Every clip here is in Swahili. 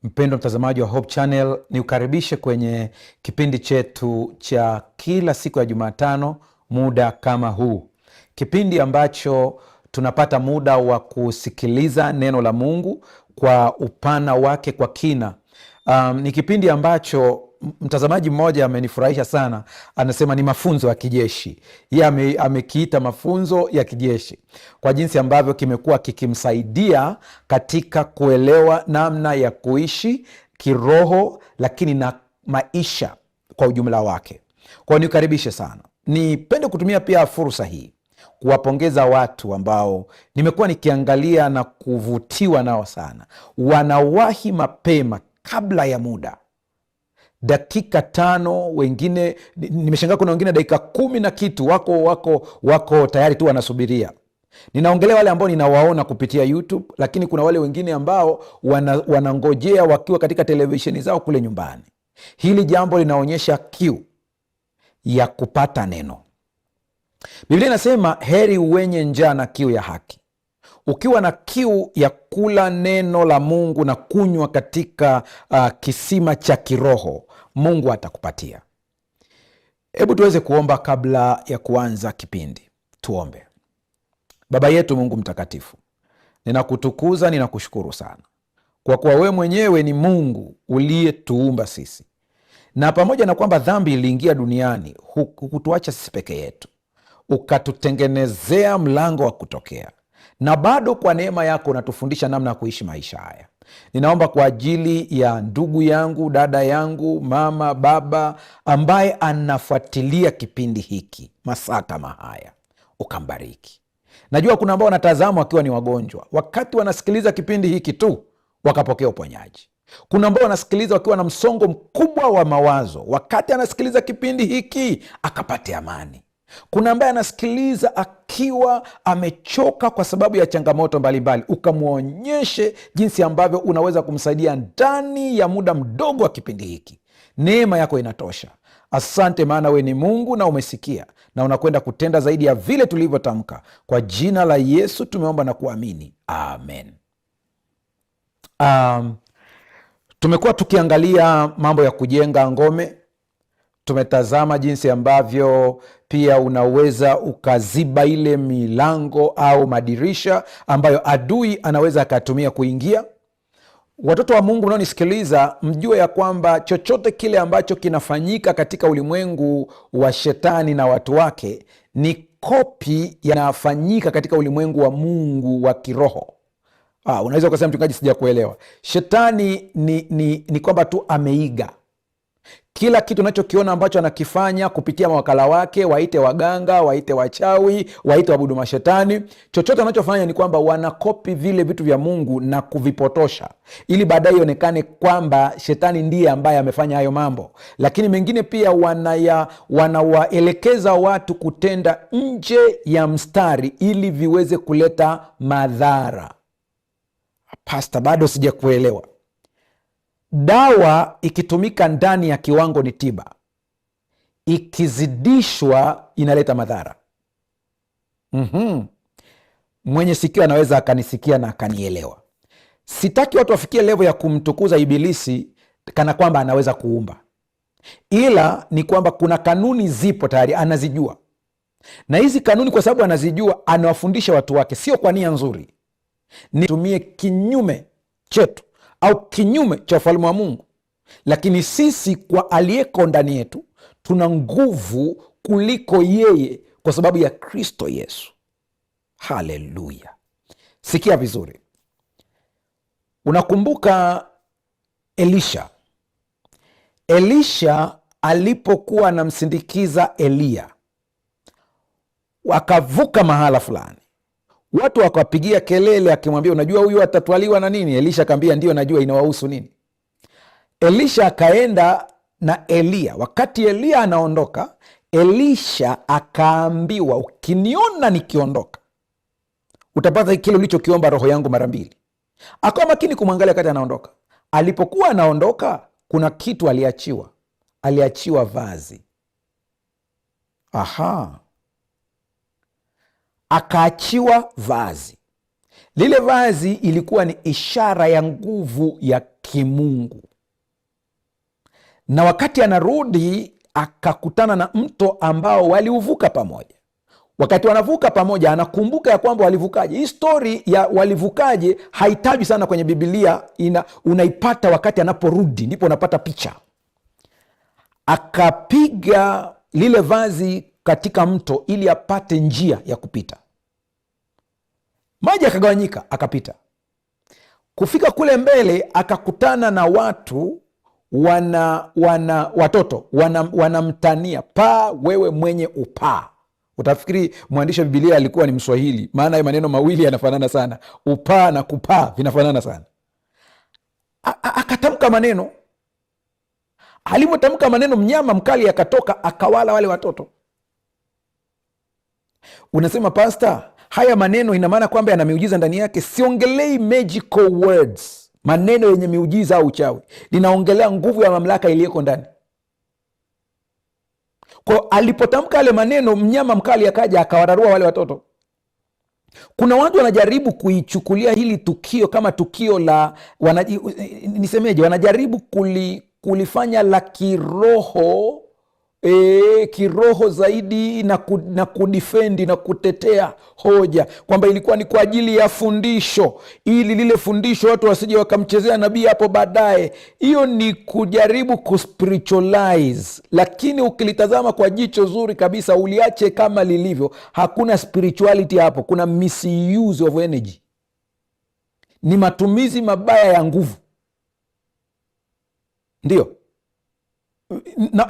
Mpendwa mtazamaji wa Hope Channel, ni ukaribishe kwenye kipindi chetu cha kila siku ya Jumatano muda kama huu, kipindi ambacho tunapata muda wa kusikiliza neno la Mungu kwa upana wake, kwa kina. Ni kipindi ambacho mtazamaji mmoja amenifurahisha sana, anasema ni mafunzo ya kijeshi. Yeye amekiita mafunzo ya kijeshi kwa jinsi ambavyo kimekuwa kikimsaidia katika kuelewa namna ya kuishi kiroho, lakini na maisha kwa ujumla wake. Kwa hiyo nikaribishe sana. Nipende kutumia pia fursa hii kuwapongeza watu ambao nimekuwa nikiangalia na kuvutiwa nao sana, wanawahi mapema kabla ya muda, dakika 5, wengine nimeshangaa, kuna wengine dakika 10 na kitu wako tayari tu wanasubiria. Ninaongelea wale ambao ninawaona kupitia YouTube, lakini kuna wale wengine ambao wanangojea wakiwa katika televisheni zao kule nyumbani. Hili jambo linaonyesha kiu ya kupata neno. Biblia inasema heri wenye njaa na kiu ya haki. Ukiwa na kiu ya kula neno la Mungu na kunywa katika kisima cha kiroho, Mungu atakupatia. Hebu tuweze kuomba kabla ya kuanza kipindi. Tuombe. Baba yetu Mungu mtakatifu, ninakutukuza, ninakushukuru sana kwa kuwa wewe mwenyewe ni Mungu uliyetuumba sisi, na pamoja na kwamba dhambi iliingia duniani, hukutuacha sisi peke yetu, ukatutengenezea mlango wa kutokea, na bado kwa neema yako unatufundisha namna ya kuishi maisha haya. Ninaomba kwa ajili ya ndugu yangu, dada yangu, mama, baba ambaye anafuatilia kipindi hiki masaa kama haya, ukambariki. Najua kuna ambao wanatazama wakiwa ni wagonjwa, wakati wanasikiliza kipindi hiki tu wakapokea uponyaji. Kuna ambao wanasikiliza wakiwa na msongo mkubwa wa mawazo, wakati anasikiliza kipindi hiki akapate amani. Kuna ambaye anasikiliza akiwa amechoka kwa sababu ya changamoto mbalimbali, ukamwonyeshe jinsi ambavyo unaweza kumsaidia ndani ya muda mdogo wa kipindi hiki. Neema yako inatosha. Asante, maana we ni Mungu na umesikia na unakwenda kutenda zaidi ya vile tulivyotamka. Kwa jina la Yesu tumeomba na kuamini, amen. Tumekuwa tukiangalia mambo ya kujenga ngome. Tumetazama jinsi ambavyo pia unaweza ukaziba ile milango au madirisha ambayo adui anaweza akatumia kuingia. Watoto wa Mungu mnaonisikiliza, mjue ya kwamba chochote kile ambacho kinafanyika katika ulimwengu wa shetani na watu wake ni kopi yanafanyika katika ulimwengu wa Mungu wa kiroho. Unaweza ukasema, mchungaji, sija kuelewa. Shetani ni kwamba tu ameiga kila kitu unachokiona ambacho anakifanya kupitia mawakala wake, waite waganga, waite wachawi, waite wabudu mashetani. Chochote anachofanya ni kwamba wanakopi vile vitu vya Mungu na kuvipotosha, ili baadaye ionekane kwamba shetani ndiye ambaye amefanya hayo mambo. Lakini mengine pia wanawaelekeza watu kutenda nje ya mstari ili viweze kuleta madhara. Pasta, bado sija kuelewa. Dawa ikitumika ndani ya kiwango ni tiba, ikizidishwa inaleta madhara. Mwenye sikio anaweza akanisikia na akanielewa. Sitaki watu wafikie levo ya kumtukuza Ibilisi kana kwamba anaweza kuumba, ila ni kwamba kuna kanuni zipo tayari, anazijua, na hizi kanuni kwa sababu anazijua, anawafundisha watu wake, sio kwa nia nzuri, nitumie kinyume chetu au kinyume cha ufalme wa Mungu. Lakini sisi kwa aliyeko ndani yetu tuna nguvu kuliko yeye kwa sababu ya Kristo Yesu. Haleluya! Sikia vizuri. Unakumbuka Elisha alipokuwa anamsindikiza Eliya, wakavuka mahala fulani, watu wakapigia kelele akimwambia, unajua huyu atatwaliwa na nini? Elisha akaambia, ndio najua, inawahusu nini? Elisha akaenda na Eliya. Wakati Eliya anaondoka, Elisha akaambiwa, ukiniona nikiondoka utapata kile ulichokiomba roho yangu mara 2. Akawa makini kumwangalia wakati anaondoka. Alipokuwa anaondoka, kuna kitu aliachiwa vazi. Akaachiwa vazi Lile vazi ilikuwa ni ishara ya nguvu ya kimungu, na wakati anarudi akakutana na mto ambao waliuvuka pamoja. Wakati wanavuka pamoja, anakumbuka ya kwamba walivukaje. Hii stori ya walivukaje haitajwi sana kwenye Biblia, unaipata wakati anaporudi, ndipo unapata picha. Akapiga lile vazi katika mto ili apate njia ya kupita. Maji akagawanyika, akapita. Kufika kule mbele, akakutana na watu watoto wanamtania, paa wewe mwenye upaa. Utafikiri mwandishi wa Biblia alikuwa ni Mswahili, maana ya maneno mawili yanafanana sana. Upaa na kupaa vinafanana sana. Akatamka maneno. Alivyotamka maneno, mnyama mkali akatoka akawala wale watoto. Unasema, Pasta, haya maneno ina maana kwamba yana miujiza ndani yake? Siongelei magical words, maneno yenye miujiza au uchawi. Ninaongelea nguvu ya mamlaka iliyoko ndani. Kwa alipotamka yale maneno, mnyama mkali akaja akawararua wale watoto. Kuna watu wanajaribu kuichukulia hili tukio kama tukio la nisemeje, wanajaribu kulifanya la kiroho, kiroho zaidi na kudifendi na kutetea hoja kwamba ilikuwa ni kwa ajili ya fundisho, ili lile fundisho watu wasije wakamchezea nabii hapo baadaye. Hiyo ni kujaribu kuspiritualize, lakini ukilitazama kwa jicho zuri kabisa, uliache kama lilivyo, hakuna spirituality hapo. Kuna misuse of energy, ni matumizi mabaya ya nguvu. Ndio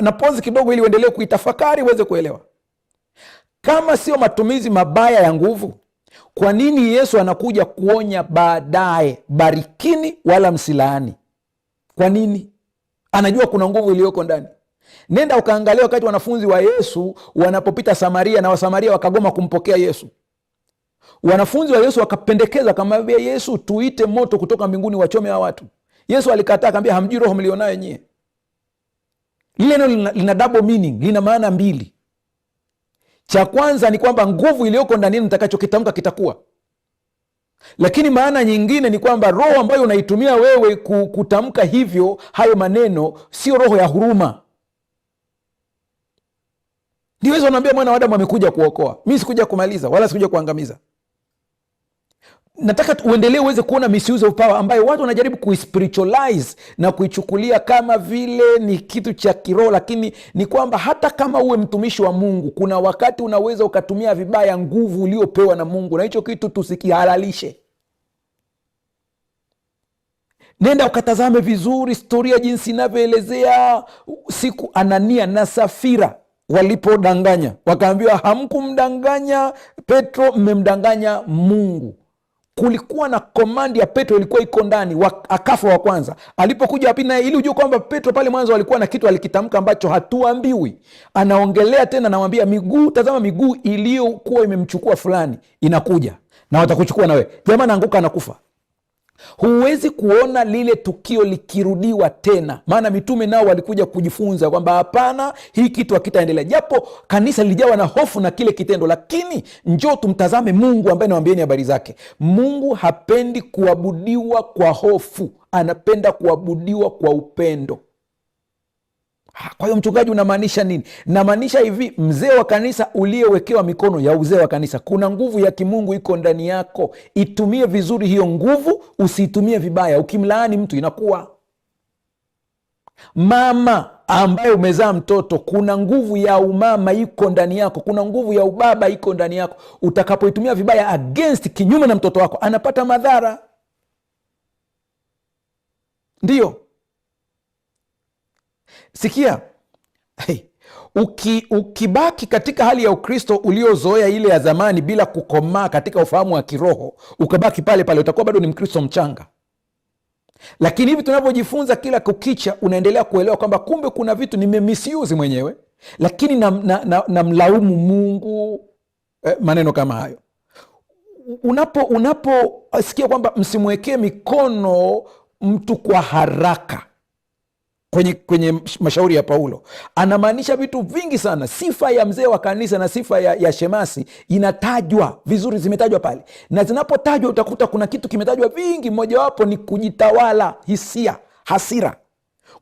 na pozi kidogo ili uendelee kuitafakari uweze kuelewa. Kama sio matumizi mabaya ya nguvu, kwa nini Yesu anakuja kuonya baadaye, barikini wala msilaani? Kwa nini? Anajua kuna nguvu iliyoko ndani. Nenda ukaangalia wakati wanafunzi wa Yesu wanapopita Samaria na Wasamaria wakagoma kumpokea Yesu. Wanafunzi wa Yesu wakapendekeza, akamwambia Yesu, tuite moto kutoka mbinguni wachome hawa watu. Yesu alikataa, akamwambia, hamjui roho mlionayo nyie. Lile neno lina double meaning, lina maana mbili. Cha kwanza ni kwamba nguvu iliyoko ndani nitakachokitamka kitakuwa. Lakini maana nyingine ni kwamba roho ambayo unaitumia wewe kutamka hivyo hayo maneno sio roho ya huruma. Ndiweza unaambia mwana wa Adamu amekuja kuokoa. Mimi sikuja kumaliza wala sikuja kuangamiza. Nataka uendelee uweze kuona misuse of power ambayo watu wanajaribu kuispiritualize na kuichukulia kama vile ni kitu cha kiroho, lakini ni kwamba hata kama uwe mtumishi wa Mungu, kuna wakati unaweza ukatumia vibaya nguvu uliopewa na Mungu, na hicho kitu tusikihalalishe. Nenda ukatazame vizuri historia jinsi inavyoelezea siku Anania na Safira walipodanganya, wakaambiwa hamkumdanganya Petro, mmemdanganya Mungu. Kulikuwa na komandi ya Petro ilikuwa iko ndani, akafa wa kwanza. Alipokuja wapi naye, ili ujue kwamba Petro pale mwanzo alikuwa na kitu alikitamka ambacho hatuambiwi. Anaongelea tena, namwambia miguu, tazama miguu iliyokuwa imemchukua fulani inakuja na watakuchukua na wewe. Jamaa anaanguka anakufa. Huwezi kuona lile tukio likirudiwa tena, maana mitume nao walikuja kujifunza kwamba hapana, hii kitu hakitaendelea. Japo kanisa lilijawa na hofu na kile kitendo, lakini njoo tumtazame Mungu ambaye nawambieni habari zake. Mungu hapendi kuabudiwa kwa hofu, anapenda kuabudiwa kwa upendo. Kwa hiyo mchungaji, unamaanisha nini? Namaanisha hivi, mzee wa kanisa uliyewekewa mikono ya uzee wa kanisa, kuna nguvu ya kimungu iko ndani yako. Itumie vizuri hiyo nguvu, usiitumie vibaya. Ukimlaani mtu inakuwa. Mama ambaye umezaa mtoto, kuna nguvu ya umama iko ndani yako, kuna nguvu ya ubaba iko ndani yako. Utakapoitumia vibaya against, kinyume na mtoto wako, anapata madhara. Ndiyo. Sikia, ukibaki katika hali ya Ukristo uliozoea ile ya zamani bila kukomaa katika ufahamu wa kiroho, ukabaki pale pale, utakuwa bado ni Mkristo mchanga. Lakini hivi tunavyojifunza kila kukicha, unaendelea kuelewa kwamba kumbe kuna vitu nimemisiuzi mwenyewe, lakini na mlaumu Mungu. Maneno kama hayo unaposikia kwamba msimwekee mikono mtu kwa haraka, kwenye mashauri ya Paulo anamaanisha vitu vingi sana. Sifa ya mzee wa kanisa na sifa ya shemasi inatajwa vizuri, zimetajwa pale, na zinapotajwa utakuta kuna kitu kimetajwa vingi. Mojawapo ni kujitawala, hisia, hasira,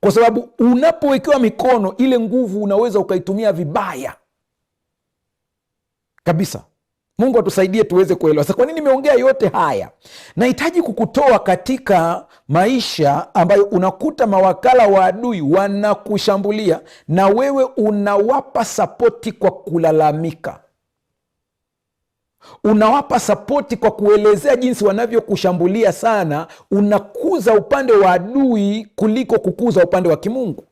kwa sababu unapowekewa mikono, ile nguvu unaweza ukaitumia vibaya kabisa. Mungu atusaidie tuweze kuelewa. Sasa kwa nini nimeongea yote haya? Nahitaji kukutoa katika maisha ambayo unakuta mawakala wa adui wanakushambulia na wewe unawapa sapoti kwa kulalamika, unawapa sapoti kwa kuelezea jinsi wanavyokushambulia sana. Unakuza upande wa adui kuliko kukuza upande wa kimungu.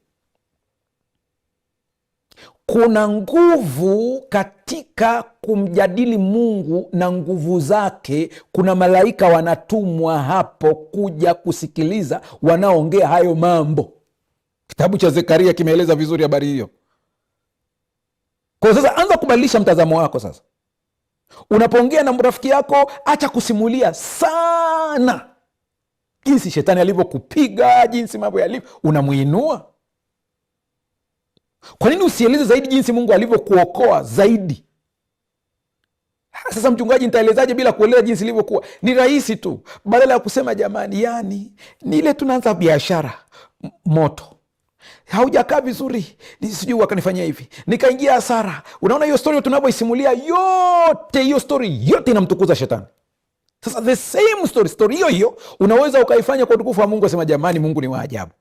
Kuna nguvu katika kumjadili Mungu na nguvu zake. Kuna malaika wanatumwa hapo kuja kusikiliza wanaongea hayo mambo. Kitabu cha Zekaria kimeeleza vizuri habari hiyo. Kwa sasa anza kubadilisha mtazamo wako. Sasa unapoongea na rafiki yako, acha kusimulia sana jinsi shetani alivyokupiga, jinsi mambo yalivyo. Unamuinua. Kwa nini usieleze zaidi jinsi Mungu alivyokuokoa zaidi? Sasa mchungaji, nitaelezaje bila kueleza jinsi ilivyokuwa? Ni rahisi tu. Badala ya kusema jamani, yani ni ile tunaanza biashara moto, haujakaa vizuri, sijui wakanifanyia hivi, nikaingia hasara. Unaona hiyo story tunavyoisimulia yote, hiyo story yote inamtukuza shetani. Sasa the same story hiyo hiyo unaweza ukaifanya kwa utukufu wa Mungu, asema jamani, Mungu ni wa ajabu.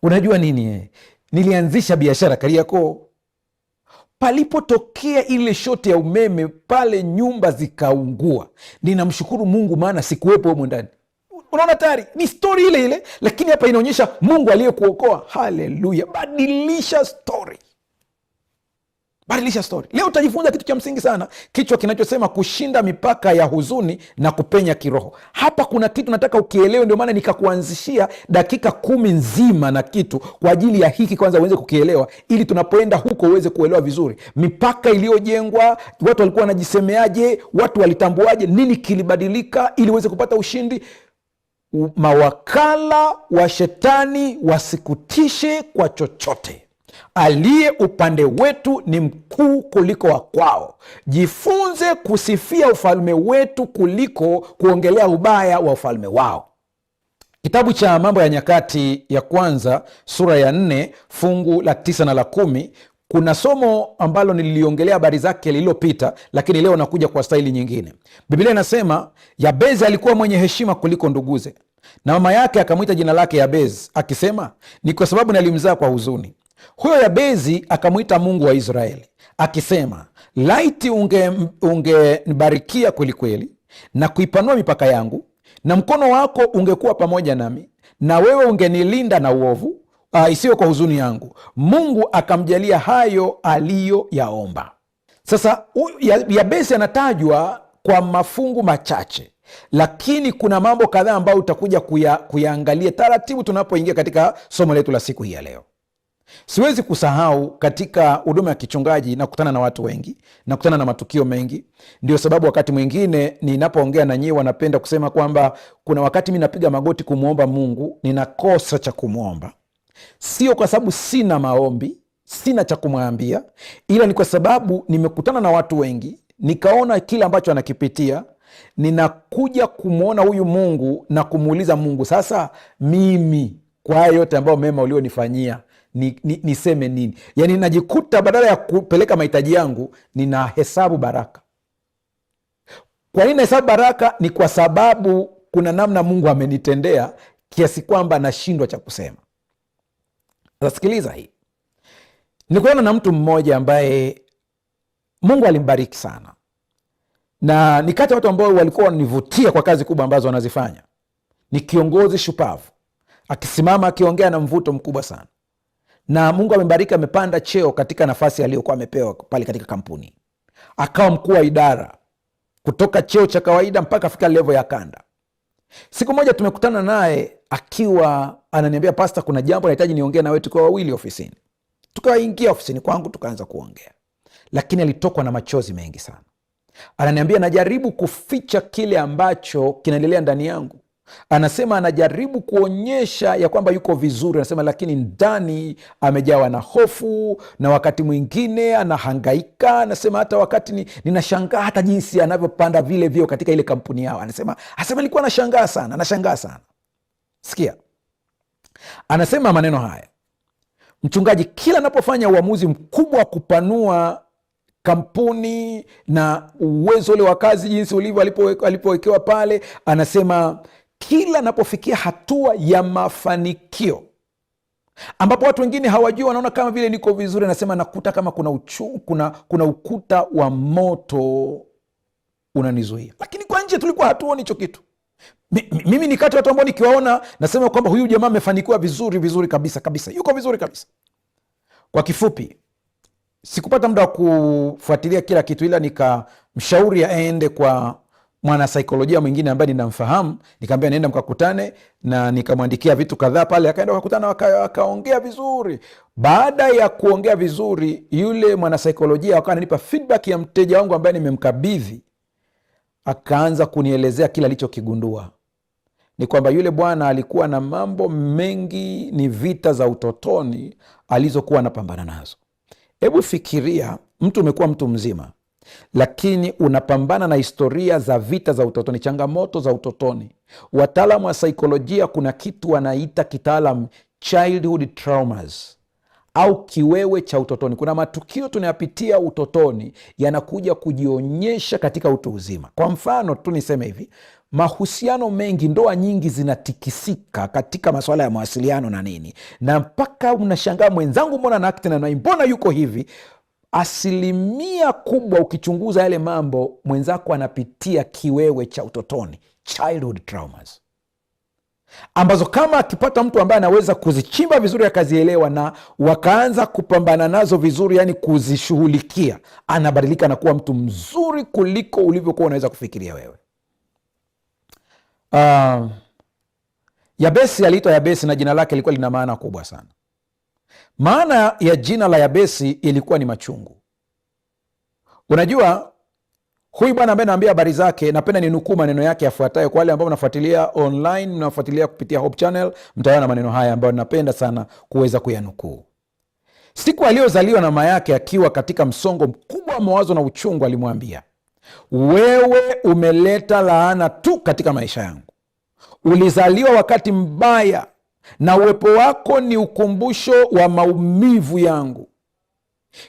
Unajua nini? Nilianzisha biashara Kariakoo, palipotokea ile shoti ya umeme pale, nyumba zikaungua. Ninamshukuru Mungu maana sikuwepo humo ndani. Unaona, tayari ni stori ile ile, lakini hapa inaonyesha Mungu aliyekuokoa. Haleluya! Badilisha stori, badilisha stori. Leo utajifunza kitu cha msingi sana, kichwa kinachosema kushinda mipaka ya huzuni na kupenya kiroho. Hapa kuna kitu nataka ukielewe, ndio maana nikakuanzishia dakika 10 nzima na kitu kwa ajili ya hiki, kwanza uweze kukielewa, ili tunapoenda huko uweze kuelewa vizuri mipaka iliyojengwa, watu walikuwa wanajisemeaje, watu walitambuaje, nini kilibadilika ili uweze kupata ushindi. Mawakala wa shetani wasikutishe kwa chochote. Aliye upande wetu ni mkuu kuliko wa kwao. Jifunze kusifia ufalme wetu kuliko kuongelea ubaya wa ufalme wao. Kitabu cha Mambo ya Nyakati ya Kwanza sura ya 4 fungu la 9 na la 10, kuna somo ambalo niliongelea habari zake lililopita, lakini leo nakuja kwa staili nyingine. Biblia inasema Yabezi alikuwa mwenye heshima kuliko nduguze, na mama yake akamwita jina lake Yabezi akisema, ni kwa sababu nalimzaa kwa huzuni. Huyo Yabezi akamwita Mungu wa Israeli akisema, laiti ungenibarikia kwelikweli na kuipanua mipaka yangu, na mkono wako ungekuwa pamoja nami, na wewe ungenilinda na uovu isiyo kwa huzuni yangu. Mungu akamjalia hayo aliyoyaomba. Sasa Yabezi anatajwa kwa mafungu machache, lakini kuna mambo kadhaa ambayo utakuja kuyaangalia taratibu tunapoingia katika somo letu la siku hii ya leo. Siwezi kusahau katika huduma ya kichungaji nakutana na watu wengi, nakutana na matukio mengi. Ndio sababu wakati mwingine ninapoongea na nyie wanapenda kusema kwamba kuna wakati mi napiga magoti kumwomba Mungu, ninakosa cha kumwomba. Sio kwa sababu sina maombi, sina cha kumwambia, ila ni kwa sababu nimekutana na watu wengi, nikaona kile ambacho anakipitia. Ninakuja kumwona huyu Mungu na kumuuliza Mungu, sasa mimi kwa haya yote ambayo mema ulionifanyia niseme nini? Yani najikuta badala ya kupeleka mahitaji yangu nina hesabu baraka. Kwa nini nahesabu baraka? Ni kwa sababu kuna namna Mungu amenitendea kiasi kwamba nashindwa cha kusema. Sikiliza hii. Nikuona na mtu mmoja ambaye Mungu alimbariki sana, na ni kati ya watu ambao walikuwa wanivutia kwa kazi kubwa ambazo wanazifanya. Ni kiongozi shupavu, akisimama akiongea na mvuto mkubwa sana, na Mungu amembariki, amepanda cheo katika nafasi aliyokuwa amepewa pale katika kampuni, akawa mkuu wa idara, kutoka cheo cha kawaida mpaka afika level ya kanda. Siku moja tumekutana naye akiwa ananiambia, Pastor, kuna jambo nahitaji niongee na wewe, tukiwa wawili ofisini. Tukaingia ofisini kwangu tukaanza kuongea, lakini alitokwa na machozi mengi sana. Ananiambia, najaribu kuficha kile ambacho kinaendelea ndani yangu, Anasema anajaribu kuonyesha ya kwamba yuko vizuri, anasema lakini ndani amejawa na hofu, na wakati mwingine anahangaika. Anasema hata wakati ninashangaa hata jinsi anavyopanda vile vyeo katika ile kampuni yao. Anasema nilikuwa nashangaa sana. Sikia, anasema maneno haya, mchungaji, kila anapofanya uamuzi mkubwa wa kupanua kampuni na uwezo ule wa kazi jinsi ulivyo alipowekewa pale, anasema kila anapofikia hatua ya mafanikio ambapo watu wengine hawajui, wanaona kama vile niko vizuri, anasema nakuta kama kuna ukuta wa moto unanizuia. Lakini kwa nje tulikuwa hatuoni hicho kitu. Mimi ni kati watu ambao nikiwaona nasema kwamba huyu jamaa amefanikiwa vizuri kabisa, yuko vizuri kabisa. Kwa kifupi, sikupata muda wa kufuatilia kila kitu, ila nikamshauri aende kwa mwanasaikolojia mwingine ambaye ninamfahamu. Nikamwambia nenda mkakutane, na nikamwandikia vitu kadhaa pale. Akaenda wakakutana, wakaongea vizuri. Baada ya kuongea vizuri, yule mwanasaikolojia akawa ananipa feedback ya mteja wangu ambaye nimemkabidhi. Akaanza kunielezea kila alichokigundua. Ni kwamba yule bwana alikuwa na mambo mengi, ni vita za utotoni alizokuwa anapambana nazo. Hebu fikiria, mtu umekuwa mtu mzima, lakini unapambana na historia za vita za utotoni, changamoto za utotoni. Wataalamu wa saikolojia kuna kitu wanaita kitaalam childhood traumas au kiwewe cha utotoni. Kuna matukio tunayapitia utotoni yanakuja kujionyesha katika utu uzima. Kwa mfano tu niseme hivi, mahusiano mengi, ndoa nyingi zinatikisika katika masuala ya mawasiliano na nini, na mpaka unashangaa mwenzangu mbona naakti na mbona yuko hivi. Asilimia kubwa ukichunguza yale mambo, mwenzako anapitia kiwewe cha utotoni, childhood traumas, ambazo kama akipata mtu ambaye anaweza kuzichimba vizuri, akazielewa na wakaanza kupambana nazo vizuri, yani kuzishughulikia, anabadilika na kuwa mtu mzuri kuliko ulivyokuwa unaweza kufikiria wewe. Yabesi aliitwa Yabesi na jina lake lilikuwa lina maana kubwa sana. Maana ya jina la Yabesi ilikuwa ni machungu. Unajua, huyu bwana ambaye naambia habari zake, napenda ninukuu maneno yake yafuatayo. Kwa wale ambao mnafuatilia online, mnafuatilia kupitia Hope Channel, mtaona maneno haya ambayo napenda sana kuweza kuyanukuu. Siku aliyozaliwa na mama yake akiwa katika msongo mkubwa wa mawazo na uchungu, alimwambia, wewe umeleta laana tu katika maisha yangu. Ulizaliwa wakati mbaya na uwepo wako ni ukumbusho wa maumivu yangu.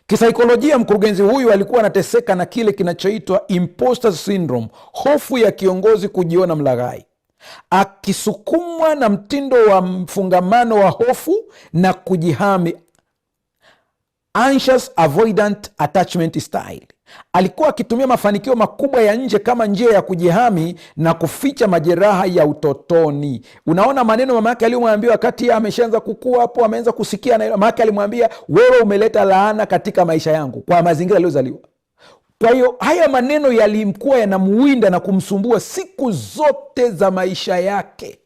Kisaikolojia, mkurugenzi huyu alikuwa anateseka na kile kinachoitwa imposter syndrome, hofu ya kiongozi kujiona mlaghai, akisukumwa na mtindo wa mfungamano wa hofu na kujihami, anxious avoidant attachment style. Alikuwa akitumia mafanikio makubwa ya nje kama njia ya kujihami na kuficha majeraha ya utotoni. Unaona maneno mama yake aliyomwambia wakati ameshaanza kukua hapo, ameanza kusikia, na mama yake alimwambia, wewe umeleta laana katika maisha yangu, kwa mazingira aliyozaliwa. Kwa hiyo haya maneno yalimkuwa yanamuwinda na kumsumbua siku zote za maisha yake,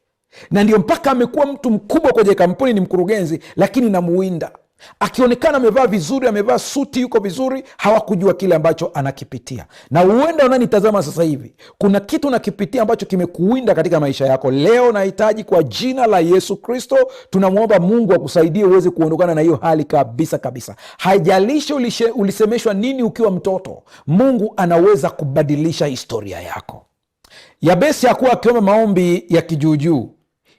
na ndio mpaka amekuwa mtu mkubwa kwenye kampuni, ni mkurugenzi, lakini namuwinda. Akionekana amevaa vizuri, amevaa suti, yuko vizuri, hawakujua kile ambacho anakipitia. Na huenda unanitazama sasa hivi, kuna kitu unakipitia ambacho kimekuwinda katika maisha yako. Leo nahitaji kwa jina la Yesu Kristo, tunamwomba Mungu akusaidie uweze kuondokana na hiyo hali kabisa. Haijalishi ulisemeshwa nini ukiwa mtoto, Mungu anaweza kubadilisha historia yako. Yabesi hakuwa akiomba maombi ya kijuujuu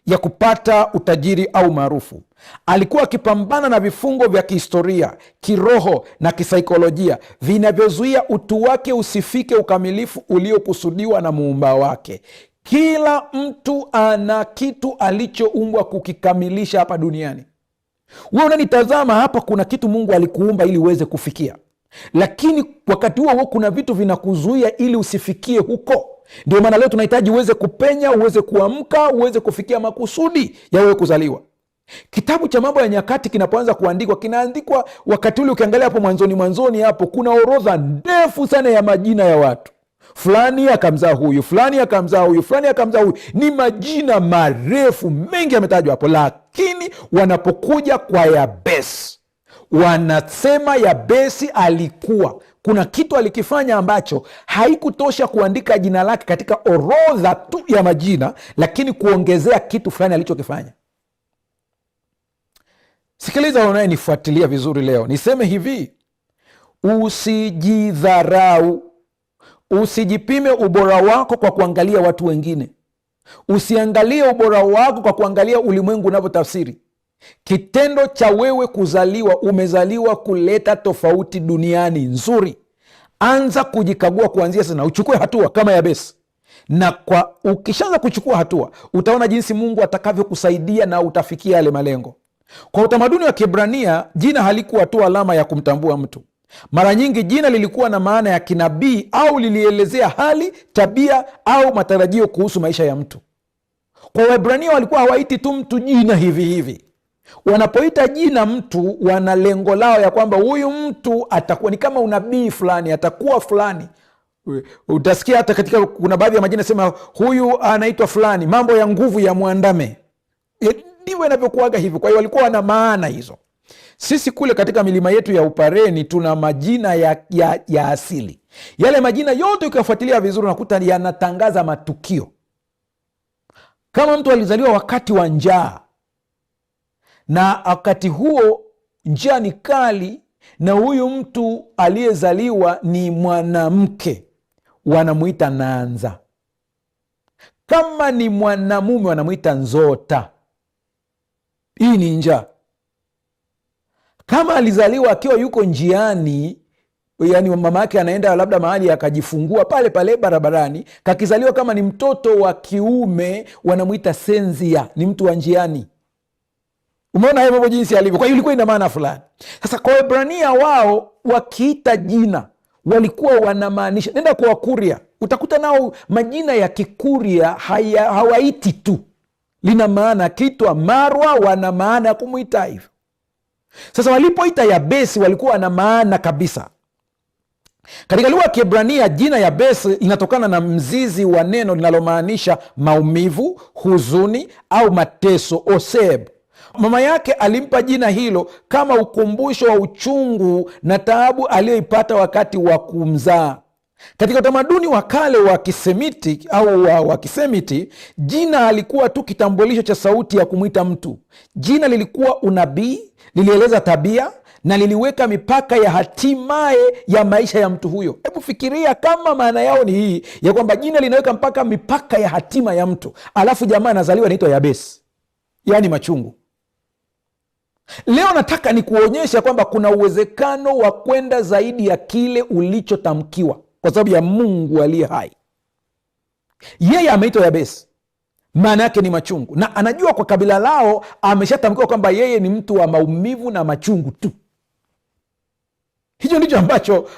ya kupata utajiri au maarufu. Alikuwa akipambana na vifungo vya kihistoria, kiroho na kisaikolojia vinavyozuia utu wake usifike ukamilifu uliokusudiwa na muumba wake. Kila mtu ana kitu alichoumbwa kukikamilisha hapa duniani. Wewe unanitazama hapa, kuna kitu Mungu alikuumba ili uweze kufikia, lakini wakati huo kuna vitu vinakuzuia ili usifikie huko. Ndio maana leo tunahitaji uweze kupenya, uweze kuamka, uweze kufikia makusudi ya wewe kuzaliwa. Kitabu cha Mambo ya Nyakati kinapoanza kuandikwa, kinaandikwa wakati ule, ukiangalia hapo mwanzoni hapo kuna orodha ndefu sana ya majina ya watu. Fulani akamzaa huyu, fulani akamzaa huyu, fulani akamzaa huyu. Ni majina marefu mengi yametajwa hapo, lakini wanapokuja kwa Yabesi, wanasema Yabesi alikuwa kuna kitu alikifanya ambacho haikutosha kuandika jina lake katika orodha tu ya majina, lakini kuongezea kitu fulani alichokifanya. Sikiliza unayenifuatilia vizuri leo, niseme hivi: usijidharau, usijipime ubora wako kwa kuangalia watu wengine, usiangalie ubora wako kwa kuangalia ulimwengu unavyotafsiri. Kitendo cha wewe kuzaliwa, umezaliwa kuleta tofauti duniani nzuri. Anza kujikagua kuanzia sasa, uchukue hatua kama Yabesi, na ukishaanza kuchukua hatua utaona jinsi Mungu atakavyokusaidia na utafikia yale malengo. Kwa utamaduni wa Kiebrania, jina halikuwa tu alama ya kumtambua mtu. Mara nyingi jina lilikuwa na maana ya kinabii au lilielezea hali, tabia au matarajio kuhusu maisha ya mtu. Kwa Waebrania walikuwa hawaiti tu mtu jina hivi hivi. Wanapoita jina mtu, wana lengo lao ya kwamba huyu mtu atakuwa ni kama unabii fulani, atakuwa fulani. Utasikia hata katika kuna baadhi ya majina sema huyu anaitwa fulani, mambo ya nguvu ya mwandame. Ndivyo inavyokuaga hivyo. Kwa hiyo walikuwa wana maana hizo. Sisi kule katika milima yetu ya Upareni tuna majina ya asili. Yale majina yote ukiyafuatilia vizuri unakuta yanatangaza matukio. Kama mtu alizaliwa wakati wa njaa, na wakati huo njaa ni kali, na huyu mtu aliyezaliwa ni mwanamke, wanamuita Nanza. Kama ni mwanamume wanamuita Nzota. Hii ni njaa. Kama alizaliwa akiwa yuko njiani, yani mama yake anaenda labda mahali akajifungua pale pale barabarani, kakizaliwa kama ni mtoto wa kiume wanamuita Senzia, ni mtu wa njiani. Umeona hayo mambo jinsi alivyo. Kwa hiyo ilikuwa ina maana fulani. Sasa kwa Waebrania, wao wakiita jina walikuwa wanamaanisha, nenda kwa Wakuria utakuta nao majina ya Kikuria hawaiti tu, lina maana. Kitwa Marwa wana maana ya kumwita hivyo. Sasa walipoita Yabesi walikuwa wana maana kabisa. Katika lugha ya Kiebrania, jina Yabesi inatokana na mzizi wa neno linalomaanisha maumivu, huzuni au mateso, oseb. Mama yake alimpa jina hilo kama ukumbusho wa uchungu na taabu aliyoipata wakati wa kumzaa. Katika utamaduni wa kale wa Kisemiti au wa Kisemiti, jina alikuwa tu kitambulisho cha sauti ya kumwita mtu. Jina lilikuwa unabii, lilieleza tabia na liliweka mipaka ya hatimaye ya maisha ya mtu huyo. Hebu fikiria kama maana yao ni hii ya kwamba jina linaweka mpaka mipaka ya hatima ya mtu, alafu jamaa anazaliwa anaitwa Yabesi, yaani machungu. Leo nataka ni kuonyesha kwamba kuna uwezekano wa kwenda zaidi ya kile ulichotamkiwa kwa sababu ya Mungu aliye hai. Yeye ameitwa Yabesi, maana yake ni machungu, na anajua kwa kabila lao ameshatamkiwa kwamba yeye ni mtu wa maumivu na machungu tu. Hicho ndicho ambacho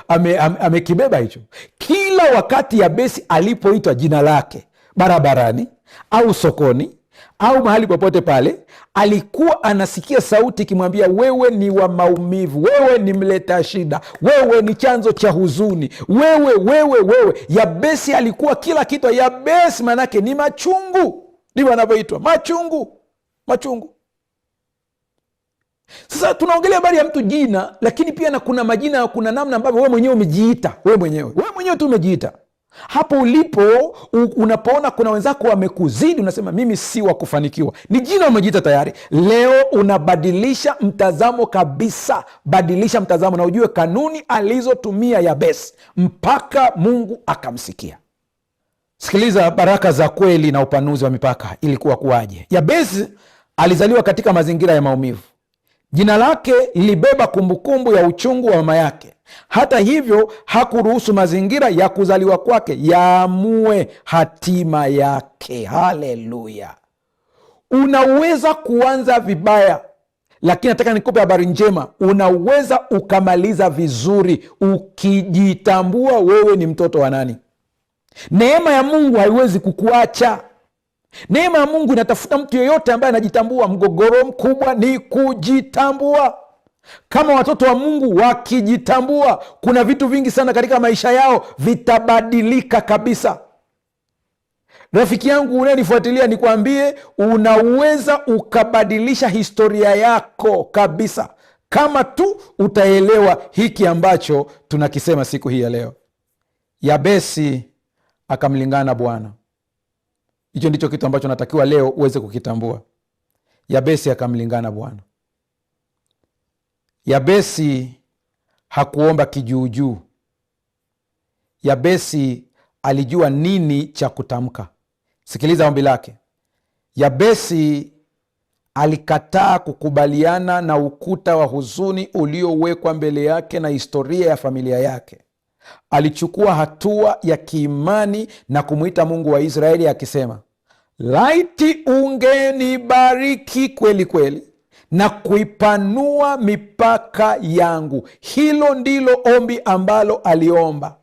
amekibeba hicho. Kila wakati Yabesi alipoitwa jina lake barabarani au sokoni au mahali popote pale, alikuwa anasikia sauti ikimwambia, wewe ni wa maumivu, wewe ni mleta shida, wewe ni chanzo cha huzuni, wewe. Yabesi alikuwa kila kitu. Yabesi manake ni machungu, ndivyo anavyoitwa, machungu. Sasa tunaongelea habari ya mtu jina, lakini pia na kuna majina, kuna namna ambavyo wewe mwenyewe umejiita, wewe mwenyewe tu umejiita. Hapo ulipo unapoona kuna wenzako wamekuzidi, unasema mimi si wa kufanikiwa, ni jina umejiita tayari. Leo unabadilisha mtazamo kabisa. Badilisha mtazamo na ujue kanuni alizotumia Yabesi mpaka Mungu akamsikia. Sikiliza baraka za kweli na upanuzi wa mipaka. Ilikuwa kuwaje? Yabesi alizaliwa katika mazingira ya maumivu. Jina lake lilibeba kumbukumbu ya uchungu wa mama yake. Hata hivyo, hakuruhusu mazingira ya kuzaliwa kwake yaamue hatima yake. Haleluya! Unaweza kuanza vibaya, lakini nataka nikupe habari njema. Unaweza ukamaliza vizuri ukijitambua wewe ni mtoto wa nani. Neema ya Mungu haiwezi kukuacha. Neema ya Mungu inatafuta mtu yeyote ambaye anajitambua. Mgogoro mkubwa ni kujitambua. Kama watoto wa Mungu wakijitambua, kuna vitu vingi sana katika maisha yao vitabadilika kabisa. Rafiki yangu unayenifuatilia, nikwambie, unaweza ukabadilisha historia yako kabisa kama tu utaelewa hiki ambacho tunakisema siku hii ya leo. Yabesi akamlingana Bwana. Hicho ndicho kitu ambacho natakiwa leo uweze kukitambua. Yabesi akamlingana Bwana. Yabesi hakuomba kijuujuu. Yabesi alijua nini cha kutamka. Sikiliza ombi lake. Yabesi alikataa kukubaliana na ukuta wa huzuni uliowekwa mbele yake na historia ya familia yake. Alichukua hatua ya kiimani na kumwita Mungu wa Israeli akisema, laiti ungenibariki kweli kweli na kuipanua mipaka yangu. Hilo ndilo ombi ambalo aliomba.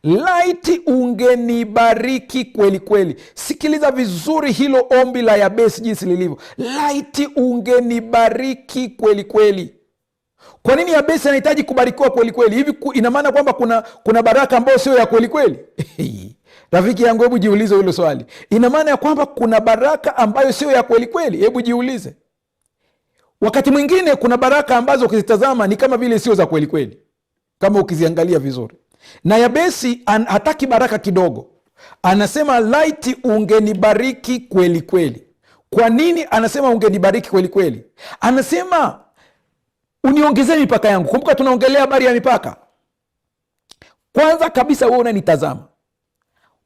Laiti ungenibariki kweli kweli. Sikiliza vizuri hilo ombi la Yabesi jinsi lilivyo. Laiti ungenibariki kweli kweli. Kwa nini Yabesi anahitaji kubarikiwa kweli kweli? Hivi ina maana kwamba kuna baraka ambayo sio ya kweli kweli? Rafiki yangu, hebu jiulize hilo swali. Ina maana ya kwamba kuna baraka ambayo sio ya kweli kweli? Hebu jiulize. Wakati mwingine kuna baraka ambazo ukizitazama ni kama vile sio za kweli kweli, kama ukiziangalia vizuri. Na Yabesi hataki baraka kidogo, anasema laiti ungenibariki kweli kweli. Kwa nini anasema ungenibariki kweli kweli? Anasema uniongezee mipaka yangu. Kumbuka tunaongelea habari ya mipaka. Kwanza kabisa, wewe unanitazama,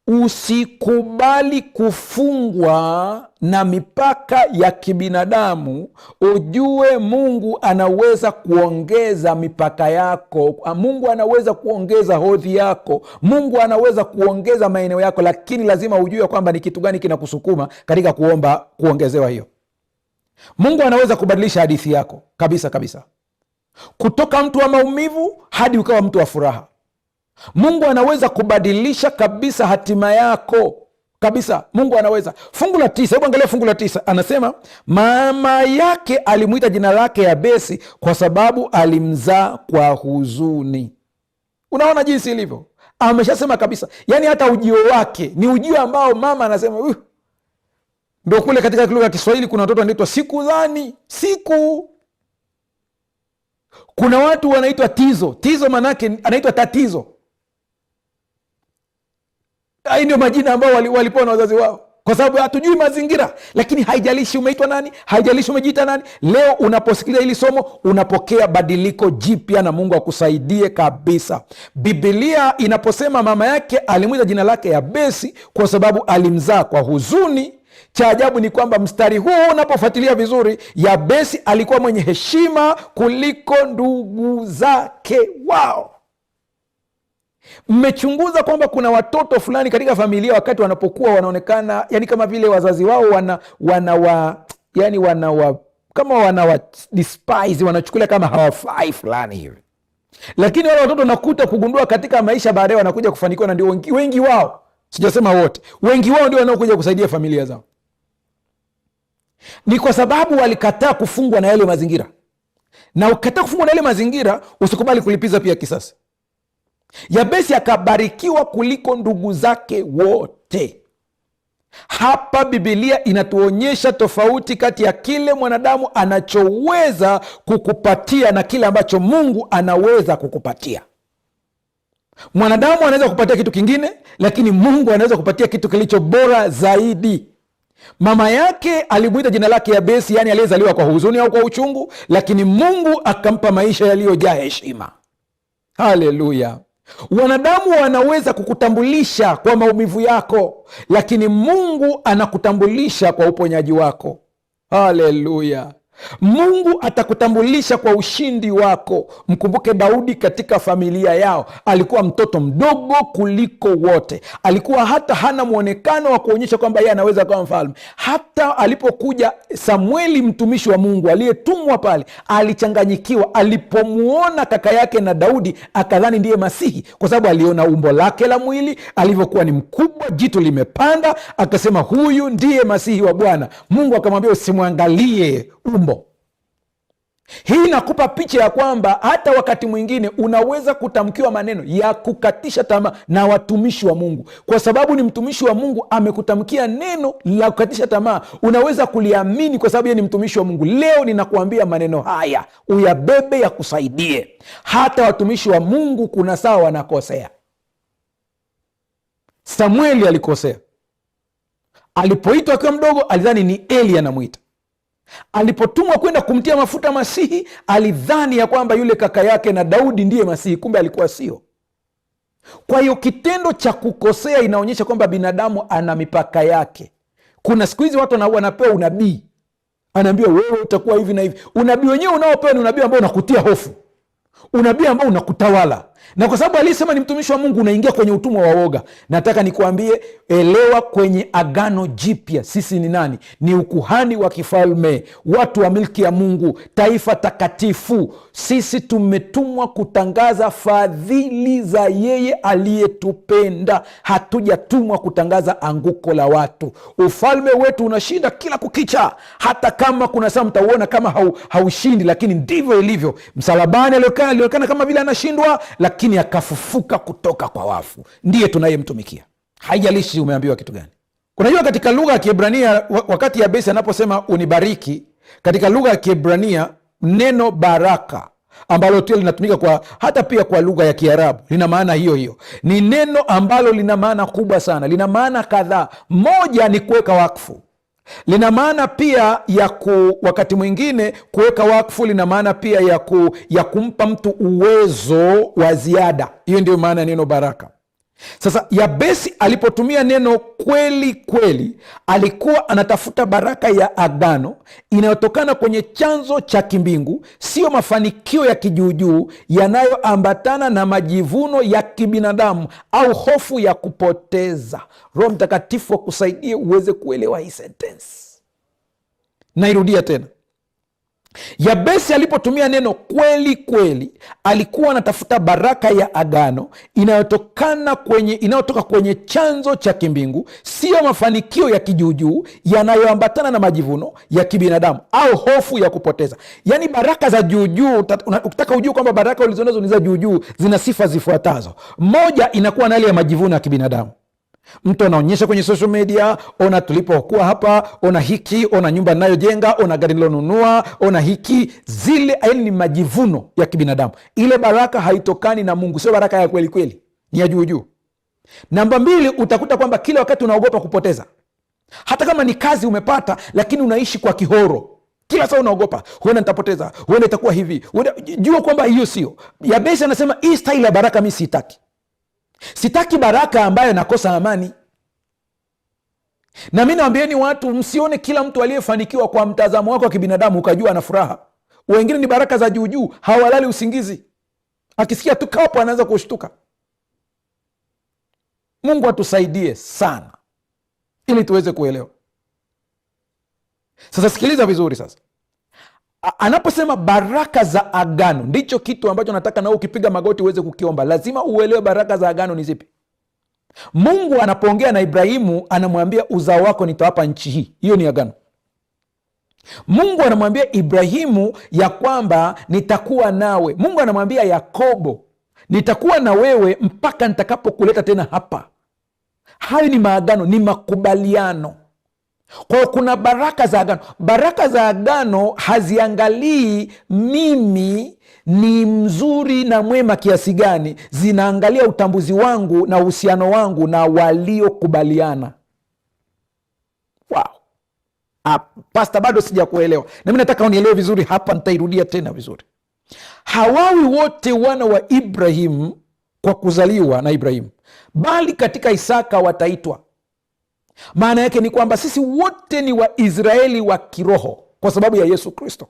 usikubali kufungwa na mipaka ya kibinadamu. Ujue Mungu anaweza kuongeza mipaka yako. Mungu anaweza kuongeza hodhi yako. Mungu anaweza kuongeza maeneo yako, lakini lazima ujue kwamba ni kitu gani kinakusukuma katika kuomba kuongezewa hiyo. Mungu anaweza kubadilisha hadithi yako kabisa kabisa, kutoka mtu wa maumivu hadi ukawa mtu wa furaha. Mungu anaweza kubadilisha kabisa hatima yako kabisa. Mungu anaweza. Fungu la 9, hebu angalia fungu la 9. Anasema mama yake alimwita jina lake Yabesi kwa sababu alimzaa kwa huzuni. Unaona jinsi ilivyo, ameshasema kabisa. Yani hata ujio wake ni ujio ambao mama anasema ndio kule katika lugha ya Kiswahili kuna watoto wanaitwa siku dhani, siku. Kuna watu wanaitwa tizo. Tizo manake anaitwa tatizo. Hii ndio majina ambao walipewa na wazazi wao, kwa sababu hatujui mazingira. Lakini haijalishi umeitwa nani, haijalishi umejiita nani, leo unaposikiliza hili somo unapokea badiliko jipya na Mungu akusaidie kabisa. Biblia inaposema mama yake alimwita jina lake Yabesi kwa sababu alimzaa kwa huzuni, cha ajabu ni kwamba mstari huu unapofuatilia vizuri, Yabesi alikuwa mwenye heshima kuliko ndugu zake wao. Mmechunguza kwamba kuna watoto fulani katika familia wakati wanapokuwa wanaonekana yani kama vile wazazi wao wanawa despise, wanachukulia kama hawafai fulani hivi. Lakini wale watoto nakuta kugundua katika maisha baadaye wanakuja kufanikiwa, na ndio wengi wao, sijasema wote, wengi wao ndio wanaokuja kusaidia familia zao. Ni kwa sababu walikataa kufungwa na yale mazingira. Na ukikataa kufungwa na yale mazingira, usikubali kulipiza pia kisasi. Yabesi akabarikiwa kuliko ndugu zake wote. Hapa Biblia inatuonyesha tofauti kati ya kile mwanadamu anachoweza kukupatia na kile ambacho Mungu anaweza kukupatia. Mwanadamu anaweza kupatia kitu kingine, lakini Mungu anaweza kupatia kitu kilicho bora zaidi. Mama yake alimwita jina lake Yabesi, yani aliyezaliwa kwa huzuni au kwa uchungu, lakini Mungu akampa maisha yaliyojaa heshima. Haleluya! Wanadamu wanaweza kukutambulisha kwa maumivu yako, lakini Mungu anakutambulisha kwa uponyaji wako. Haleluya! Mungu atakutambulisha kwa ushindi wako. Mkumbuke Daudi katika familia yao alikuwa mtoto mdogo kuliko wote. Alikuwa hata hana mwonekano wa kuonyesha kwamba yeye anaweza kuwa mfalme. Hata alipokuja Samueli mtumishi wa Mungu aliyetumwa pale, alichanganyikiwa alipomuona kaka yake na Daudi, akadhani ndiye Masihi, kwa sababu aliona umbo lake la mwili alivyokuwa ni mkubwa, jitu limepanda, akasema huyu ndiye Masihi wa Bwana. Mungu akamwambia usimwangalie umbo. Hii inakupa picha ya kwamba hata wakati mwingine unaweza kutamkiwa maneno ya kukatisha tamaa na watumishi wa Mungu. Kwa sababu ni mtumishi wa Mungu amekutamkia neno la kukatisha tamaa, unaweza kuliamini kwa sababu yeye ni mtumishi wa Mungu. Leo ninakuambia maneno haya uyabebe, ya kusaidie. Hata watumishi wa Mungu kuna saa wanakosea. Samueli alikosea. Alipoitwa akiwa mdogo alidhani ni Eli anamwita. Alipotumwa kwenda kumtia mafuta Masihi alidhani ya kwamba yule kaka yake na Daudi ndiye Masihi, kumbe alikuwa sio. Kwa hiyo kitendo cha kukosea inaonyesha kwamba binadamu ana mipaka yake. Kuna siku hizi watu wanapewa unabii, anaambiwa wewe utakuwa hivi na hivi. Unabii wenyewe unaopewa ni unabii ambao unakutia hofu, unabii ambao unakutawala, na kwa sababu aliyesema ni mtumishi wa Mungu unaingia kwenye utumwa wa woga. Nataka nikuambie, elewa, kwenye Agano Jipya sisi ni nani? Ni ukuhani wa kifalme, watu wa milki ya Mungu, taifa takatifu. Sisi tumetumwa kutangaza fadhili za yeye aliyetupenda. Hatujatumwa kutangaza anguko la watu. Ufalme wetu unashinda kila kukicha, hata kama kuna saa mtauona kama haushindi, lakini ndivyo ilivyo. Msalabani alionekana kama vile anashindwa, lakini akafufuka kutoka kwa wafu. Ndiye tunayemtumikia, haijalishi umeambiwa kitu gani. Unajua, katika lugha ya Kiebrania wakati Yabesi anaposema unibariki, katika lugha ya Kiebrania neno baraka ambalo pia linatumika kwa hata pia kwa lugha ya Kiarabu lina maana hiyo hiyo. Ni neno ambalo lina maana kubwa sana, lina maana kadhaa. Moja ni kuweka wakfu. Lina maana pia wakati mwingine kuweka wakfu lina maana pia ya kumpa mtu uwezo wa ziada. Hiyo ndio maana ya neno baraka. Sasa Yabesi alipotumia neno kweli kweli, alikuwa anatafuta baraka ya agano inayotokana kwenye chanzo cha kimbingu, sio mafanikio ya kijuujuu yanayoambatana na majivuno ya kibinadamu au hofu ya kupoteza. Roho Mtakatifu akusaidie uweze kuelewa hii sentensi. Nairudia tena. Yabesi alipotumia neno kweli kweli, alikuwa anatafuta baraka ya agano inayotoka kwenye chanzo cha kimbingu, sio mafanikio ya kijuujuu yanayoambatana na majivuno ya kibinadamu au hofu ya kupoteza. Yaani baraka za juujuu, ukitaka ujue kwamba baraka ulizonazo ni za juujuu, zina sifa zifuatazo. Moja, inakuwa na ile ya majivuno ya kibinadamu. Mtu anaonyesha kwenye social media, ona tulipokuwa hapa, ona hiki, ona nyumba ninayojenga, ona gari nilonunua, ona hiki. Zile aina ni majivuno ya kibinadamu. Ile baraka haitokani na Mungu, sio baraka ya kweli kweli, ni ya juu juu. Namba mbili, utakuta kwamba kila wakati unaogopa kupoteza. Hata kama ni kazi umepata, lakini unaishi kwa kihoro. Kila saa unaogopa, huenda nitapoteza, huenda itakuwa hivi. Jua kwamba hiyo sio. Yabesi anasema hii style ya baraka mimi sitaki. Sitaki baraka ambayo nakosa amani. Na mimi naambieni watu, msione kila mtu aliyefanikiwa kwa mtazamo wako wa kibinadamu ukajua ana furaha. Wengine ni baraka za juujuu, hawalali usingizi. Akisikia tu kapo anaanza kushtuka. Mungu atusaidie sana ili tuweze kuelewa. Sasa sikiliza vizuri sasa. Anaposema baraka za agano, ndicho kitu ambacho nataka na ukipiga magoti uweze kukiomba. Lazima uelewe baraka za agano ni zipi. Mungu anapoongea na Ibrahimu anamwambia uzao wako nitawapa nchi hii. Hiyo ni agano. Mungu anamwambia Ibrahimu ya kwamba nitakuwa nawe. Mungu anamwambia Yakobo nitakuwa na wewe mpaka nitakapokuleta tena hapa. Hayo ni maagano, ni makubaliano. Kwa hiyo kuna baraka za agano. Baraka za agano haziangalii mimi ni mzuri na mwema kiasi gani, zinaangalia utambuzi wangu na uhusiano wangu na waliokubaliana. Wow. Pasta, bado sija kuelewa. Na mimi nataka unielewe vizuri hapa, nitairudia tena vizuri. Hawawi wote wana wa Ibrahimu kwa kuzaliwa na Ibrahimu, bali katika Isaka wataitwa. Maana yake ni kwamba sisi wote ni Waisraeli wa kiroho kwa sababu ya Yesu Kristo.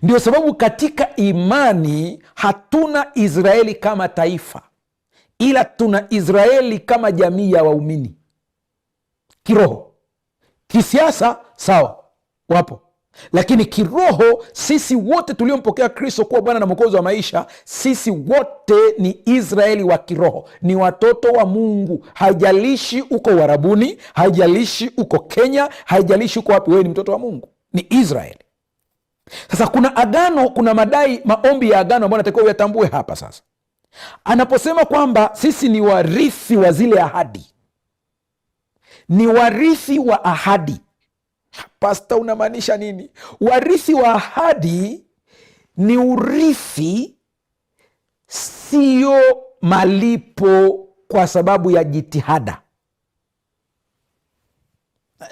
Ndio sababu katika imani hatuna Israeli kama taifa, ila tuna Israeli kama jamii ya waumini kiroho. Kisiasa sawa, wapo, lakini kiroho sisi wote tuliompokea Kristo kuwa Bwana na Mwokozi wa maisha, sisi wote ni Israeli wa kiroho, ni watoto wa Mungu. Haijalishi uko Uarabuni, haijalishi uko Kenya, haijalishi uko wapi, wewe ni mtoto wa Mungu, ni Israeli. Sasa kuna agano, kuna maombi ya agano ambayo natakiwa uyatambue hapa. Sasa anaposema kwamba sisi ni warithi wa zile ahadi, ni warithi wa ahadi, pasta, unamaanisha nini? Warithi wa ahadi ni urithi, sio malipo kwa sababu ya jitihada.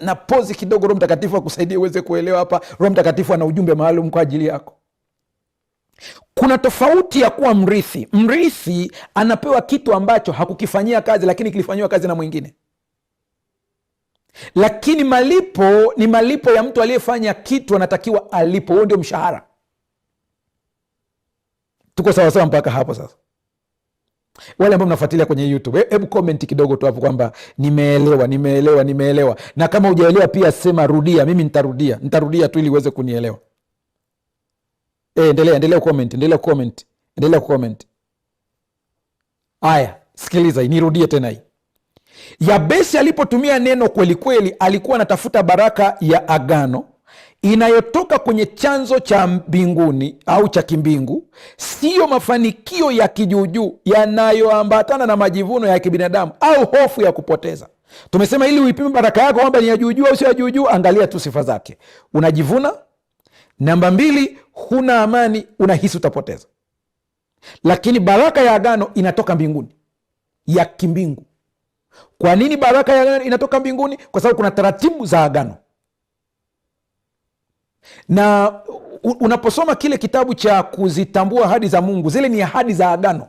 Na pozi kidogo, Roho Mtakatifu akusaidia uweze kuelewa hapa. Roho Mtakatifu ana ujumbe maalum kwa ajili yako. Kuna tofauti ya kuwa mrithi. Mrithi anapewa kitu ambacho hakukifanyia kazi, lakini kilifanyiwa kazi na mwingine. Lakini malipo ni malipo ya mtu aliyefanya kitu, anatakiwa alipo. Huo ndio mshahara. Tuko sawasawa mpaka hapo? Sasa wale ambao mnafuatilia kwenye YouTube, hebu comment kidogo tu hapo kwamba nimeelewa. Na kama hujaelewa pia sema rudia, mimi nitarudia tu ili uweze kunielewa. Endelea comment. Haya, sikiliza, nirudie tena hii. Yabesi alipotumia neno kweli kweli, alikuwa anatafuta baraka ya agano inayotoka kwenye chanzo cha mbinguni au cha kimbingu, siyo mafanikio ya kijuujuu yanayoambatana na majivuno ya kibinadamu au hofu ya kupoteza. Tumesema ili uipime baraka yako kwamba ni ya juujuu au sio ya juujuu, angalia tu sifa zake. Unajivuna. Namba 2, huna amani, unahisi utapoteza. Lakini baraka ya agano inatoka mbinguni, ya kimbingu. Kwa nini baraka ya agano inatoka mbinguni? Kwa sababu kuna taratibu za agano. Na unaposoma kile kitabu cha kuzitambua ahadi za Mungu, zile ni ahadi za agano.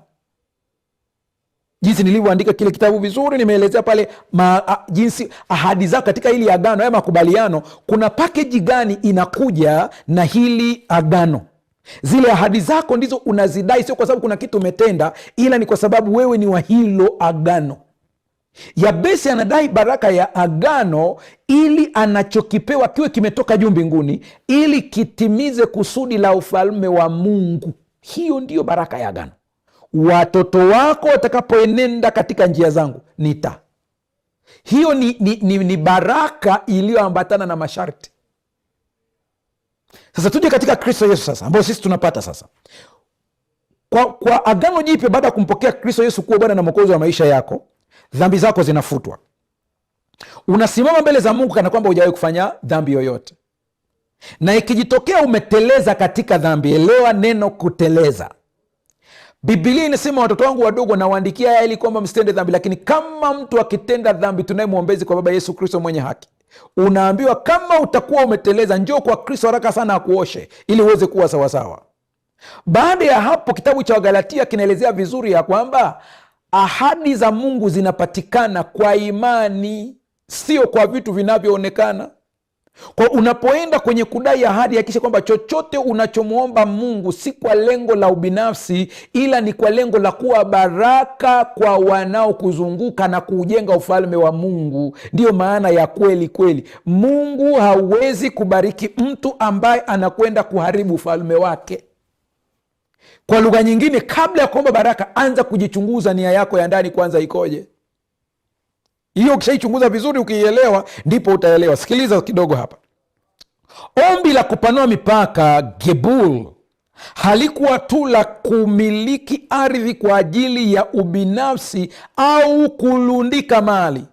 Jinsi nilivyoandika kile kitabu vizuri, nimeelezea pale jinsi ahadi zako katika hili agano, haya makubaliano, kuna package gani inakuja na hili agano. Zile ahadi zako ndizo unazidai, sio kwa sababu kuna kitu umetenda, ila ni kwa sababu wewe ni wa hilo agano. Yabesi anadai baraka ya agano ili anachokipewa kiwe kimetoka juu mbinguni, ili kitimize kusudi la ufalme wa Mungu. Hiyo ndiyo baraka ya agano. Watoto wako watakapoenenda katika njia zangu hiyo ni baraka iliyoambatana na masharti. Sasa tuje katika Kristo Yesu sasa, ambayo sisi tunapata sasa kwa agano jipya. Baada ya kumpokea Kristo Yesu kuwa Bwana na Mwokozi wa maisha yako, dhambi zako zinafutwa. Unasimama mbele za Mungu kana kwamba hujawahi kufanya dhambi yoyote. Na ikijitokea umeteleza katika dhambi, elewa neno kuteleza. Biblia inasema watoto wangu wadogo nawaandikia haya ili kwamba msitende dhambi. Lakini kama mtu akitenda dhambi, tunaye mwombezi kwa Baba, Yesu Kristo mwenye haki. Unaambiwa kama utakuwa umeteleza, njoo kwa Kristo haraka sana akuoshe ili uweze kuwa sawasawa. Baada ya hapo, kitabu cha Wagalatia kinaelezea vizuri ya kwamba ahadi za Mungu zinapatikana kwa imani, sio kwa vitu vinavyoonekana. Kwa unapoenda kwenye kudai ahadi, hakikisha kwamba chochote unachomwomba Mungu si kwa lengo la ubinafsi, ila ni kwa lengo la kuwa baraka kwa wanaokuzunguka na kuujenga ufalme wa Mungu. Ndiyo maana ya kweli kweli. Mungu hawezi kubariki mtu ambaye anakwenda kuharibu ufalme wake. Kwa lugha nyingine, kabla ya kuomba baraka, anza kujichunguza nia yako ya ndani kwanza ikoje. Hiyo ukishaichunguza vizuri, ukiielewa, ndipo utaelewa. Sikiliza kidogo hapa. Ombi la kupanua mipaka, Gebul, halikuwa tu la kumiliki ardhi kwa ajili ya ubinafsi au kulundika mali.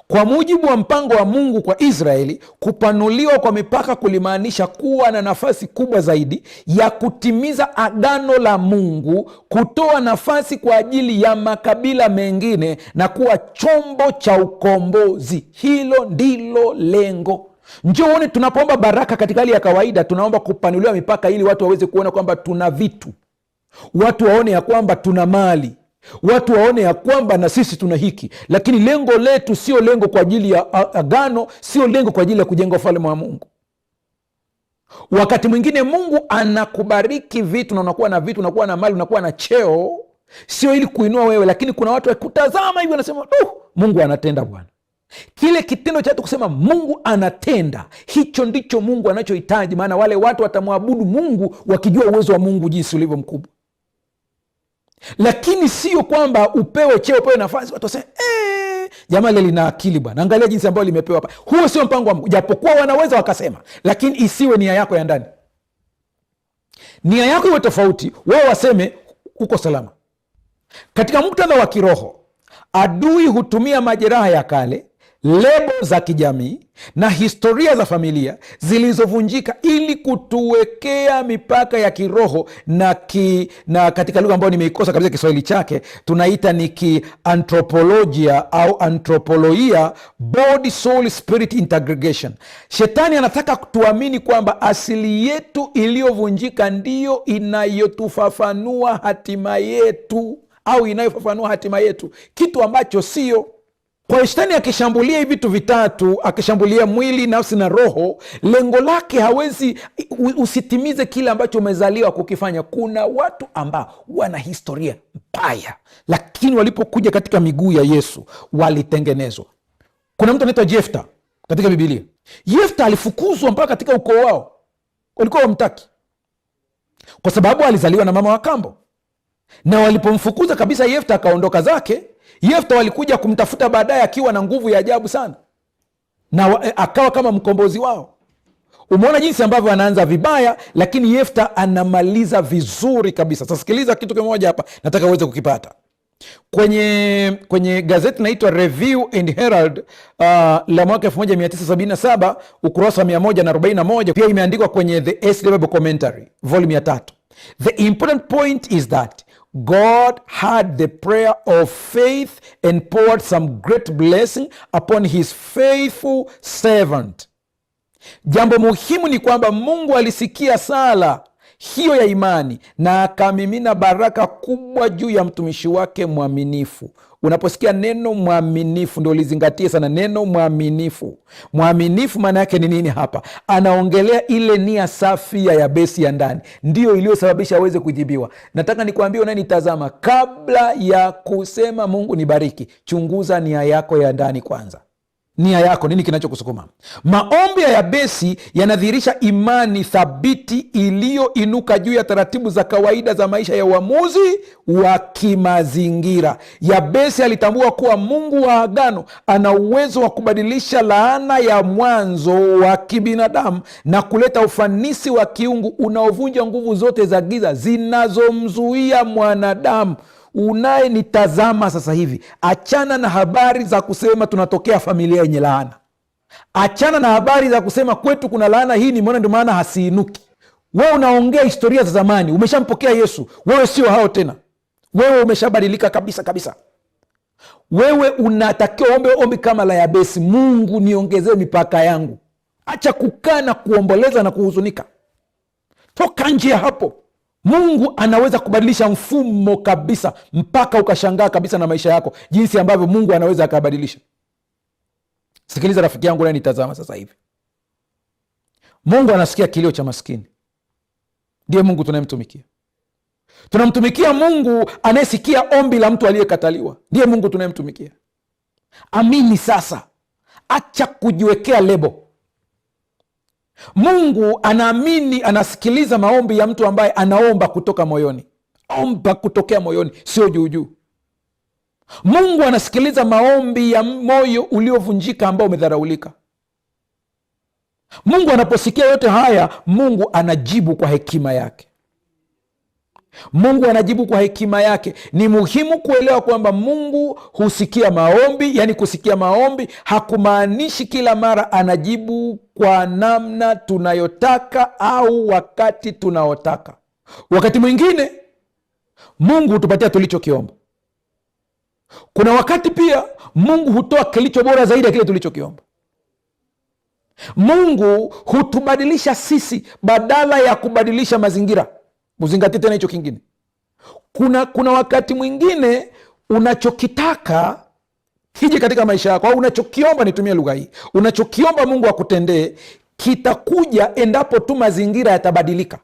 Kwa mujibu wa mpango wa Mungu kwa Israeli, kupanuliwa kwa mipaka kulimaanisha kuwa na nafasi kubwa zaidi ya kutimiza agano la Mungu, kutoa nafasi kwa ajili ya makabila mengine na kuwa chombo cha ukombozi. Hilo ndilo lengo. Njooni, tunapoomba baraka katika hali ya kawaida, tunaomba kupanuliwa mipaka ili watu waweze kuona kwamba tuna vitu, watu waone ya kwamba tuna mali, watu waone ya kwamba na sisi tuna hiki. Lakini lengo letu sio lengo kwa ajili ya agano, sio lengo kwa ajili ya kujenga ufalme wa Mungu. Wakati mwingine Mungu anakubariki vitu na unakuwa na vitu, unakuwa na mali, unakuwa na cheo, sio ili kuinua wewe, lakini kuna watu wakutazama hivi wanasema, Mungu anatenda Bwana. Kile kitendo cha kusema Mungu anatenda, hicho ndicho Mungu anachohitaji. Maana wale watu watamwabudu Mungu wakijua uwezo wa Mungu jinsi ulivyo mkubwa. Lakini sio kwamba upewe cheo, upewe nafasi, watu waseme jamaa lile lina akili bwana, angalia jinsi ambayo limepewa hapa. Huo sio mpango wa Mungu, japokuwa wanaweza wakasema, lakini isiwe nia yako ya ndani. nia yako iwe tofauti, wao waseme uko salama. Katika muktadha wa kiroho, adui hutumia majeraha ya kale, lebo za kijamii na historia za familia zilizovunjika ili kutuwekea mipaka ya kiroho na katika lugha ambayo nimeikosa kabisa Kiswahili chake, tunaita ni kiantropolojia au antropoloia, body soul spirit integration. Shetani anataka tuamini kwamba asili yetu iliyovunjika ndiyo inayotufafanua hatima yetu au inayofafanua hatima yetu, kitu ambacho sio. Kwa hiyo shetani akishambulia hivi vitu vitatu, akishambulia mwili, nafsi na roho, lengo lake hawezi usitimize kile ambacho umezaliwa kukifanya. Kuna watu ambao wana historia mbaya, lakini walipokuja katika miguu ya Yesu walitengenezwa. Kuna mtu anaitwa Jefta katika Biblia. Jefta alifukuzwa mpaka katika ukoo wao, walikuwa wamtaki kwa sababu alizaliwa na mama wa kambo, na walipomfukuza kabisa Jefta akaondoka zake. Jefta walikuja kumtafuta baadaye akiwa na nguvu ya ajabu sana, na akawa kama mkombozi wao. Umeona jinsi ambavyo anaanza vibaya, lakini Jefta anamaliza vizuri kabisa. Sasa sikiliza kitu kimoja hapa, nataka uweze kukipata kwenye gazeti naitwa Review and Herald la mwaka 1977 ukurasa wa 141. Pia imeandikwa kwenye The SW Bible Commentary volume ya 3. The important point is that God had the prayer of faith and poured some great blessing upon his faithful servant. Jambo muhimu ni kwamba Mungu alisikia sala hiyo ya imani na akamimina baraka kubwa juu ya mtumishi wake mwaminifu. Unaposikia neno mwaminifu, ndio lizingatie sana neno mwaminifu. Mwaminifu maana yake ni nini hapa? Anaongelea ile nia safi ya Yabesi ya ndani, ndio iliyosababisha aweze kujibiwa. Nataka nikwambie unanitazama, kabla ya kusema Mungu nibariki, chunguza nia yako ya ndani kwanza. Nia yako, nini kinachokusukuma? Maombi ya Yabesi yanadhihirisha imani thabiti iliyoinuka juu ya taratibu za kawaida za maisha ya uamuzi wa kimazingira. Yabesi alitambua kuwa Mungu wa agano ana uwezo wa kubadilisha laana ya mwanzo wa kibinadamu na kuleta ufanisi wa kiungu unaovunja nguvu zote za giza zinazomzuia mwanadamu. Unayenitazama sasa hivi, achana na habari za kusema tunatokea familia yenye laana. Achana na habari za kusema kwetu kuna laana, hii nimeona ndio maana hasiinuki. Wewe unaongea historia za zamani. Umeshampokea Yesu, wewe sio hao tena. Wewe umeshabadilika kabisa kabisa. Wewe unatakiwa ombi kama la Yabesi, Mungu niongezee mipaka yangu. Acha kukaa na kuomboleza na kuhuzunika, toka nje ya hapo. Mungu anaweza kubadilisha mfumo kabisa, mpaka ukashangaa kabisa na maisha yako, jinsi ambavyo Mungu anaweza akabadilisha. Sikiliza rafiki yangu na nitazama sasa hivi, Mungu anasikia kilio cha maskini. Ndiye Mungu tunayemtumikia. Tunamtumikia Mungu anayesikia ombi la mtu aliyekataliwa. Ndiye Mungu tunayemtumikia. Amini sasa, acha kujiwekea lebo. Mungu anaamini, anasikiliza maombi ya mtu ambaye anaomba kutoka moyoni. Omba kutokea moyoni, sio juujuu. Mungu anasikiliza maombi ya moyo uliovunjika ambao umedharaulika. Mungu anaposikia yote haya, Mungu anajibu kwa hekima yake. Mungu anajibu kwa hekima yake. Ni muhimu kuelewa kwamba Mungu husikia maombi. Yani kusikia maombi hakumaanishi kila mara anajibu kwa namna tunayotaka au wakati tunaotaka. Wakati mwingine Mungu hutupatia tulichokiomba. Kuna wakati pia Mungu hutoa kilicho bora zaidi ya kile tulichokiomba. Mungu hutubadilisha sisi badala ya kubadilisha mazingira. Uzingatie tena hicho kingine. Kuna wakati mwingine unachokitaka kije katika maisha yako, au unachokiomba, nitumie lugha hii, unachokiomba Mungu akutendee kitakuja endapo tu mazingira yatabadilika.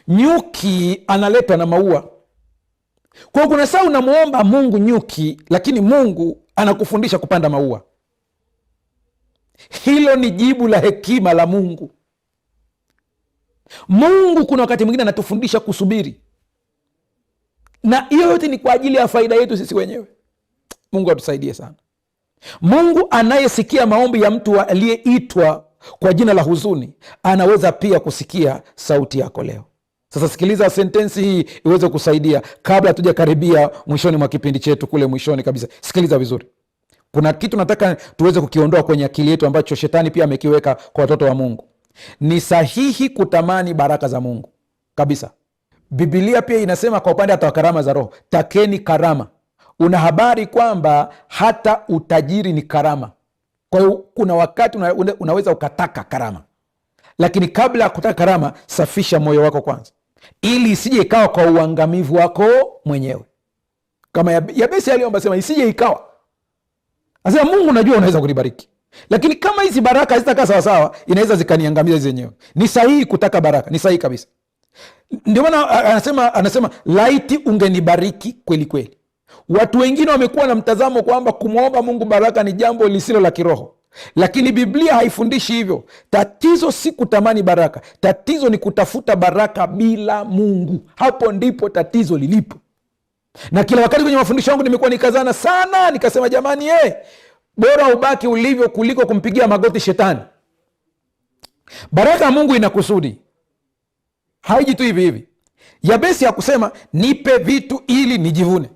Nyuki analetwa na maua. Kwa kuna saa unamuomba Mungu nyuki, lakini Mungu anakufundisha kupanda maua. Hilo ni jibu la hekima la Mungu. Mungu kuna wakati mwingine anatufundisha kusubiri, na hiyo yote ni kwa ajili ya faida yetu sisi wenyewe. Mungu atusaidie sana. Mungu anayesikia maombi ya mtu aliyeitwa kwa jina la huzuni, anaweza pia kusikia sauti yako leo. Sasa sikiliza sentensi hii iweze kusaidia kabla hatujakaribia mwishoni mwa kipindi chetu, kule mwishoni kabisa. Sikiliza vizuri. Kuna kitu nataka tuweze kukiondoa kwenye akili yetu ambacho shetani pia amekiweka kwa watoto wa Mungu. Ni sahihi kutamani baraka za Mungu kabisa. Biblia pia inasema kwa upande hata wa karama za Roho, takeni karama. Una habari kwamba hata utajiri ni karama. Kwa hiyo kuna wakati unaweza ukataka karama, lakini kabla ya kutaka karama, safisha moyo wako kwanza, ili isije ikawa kwa uangamivu wako mwenyewe. Kama Yabesi aliomba, sema isije ikawa, asema Mungu najua unaweza kunibariki, lakini kama hizi baraka hazitakaa sawasawa, inaweza zikaniangamiza hizi zenyewe. Ni sahihi kutaka baraka, ni sahihi kabisa. Ndio maana anasema laiti ungenibariki kweli kweli. Watu wengine wamekuwa na mtazamo kwamba kumwomba Mungu baraka ni jambo lisilo la kiroho, lakini Biblia haifundishi hivyo. Tatizo si kutamani baraka, tatizo ni kutafuta baraka bila Mungu. Hapo ndipo tatizo lilipo. Na kila wakati kwenye mafundisho yangu nimekuwa nikazana sana, nikasema jamani, bora ubaki ulivyo kuliko kumpigia magoti shetani. Baraka ya Mungu ina kusudi, haiji tu hivi hivi. Yabesi hakusema nipe vitu ili nijivune.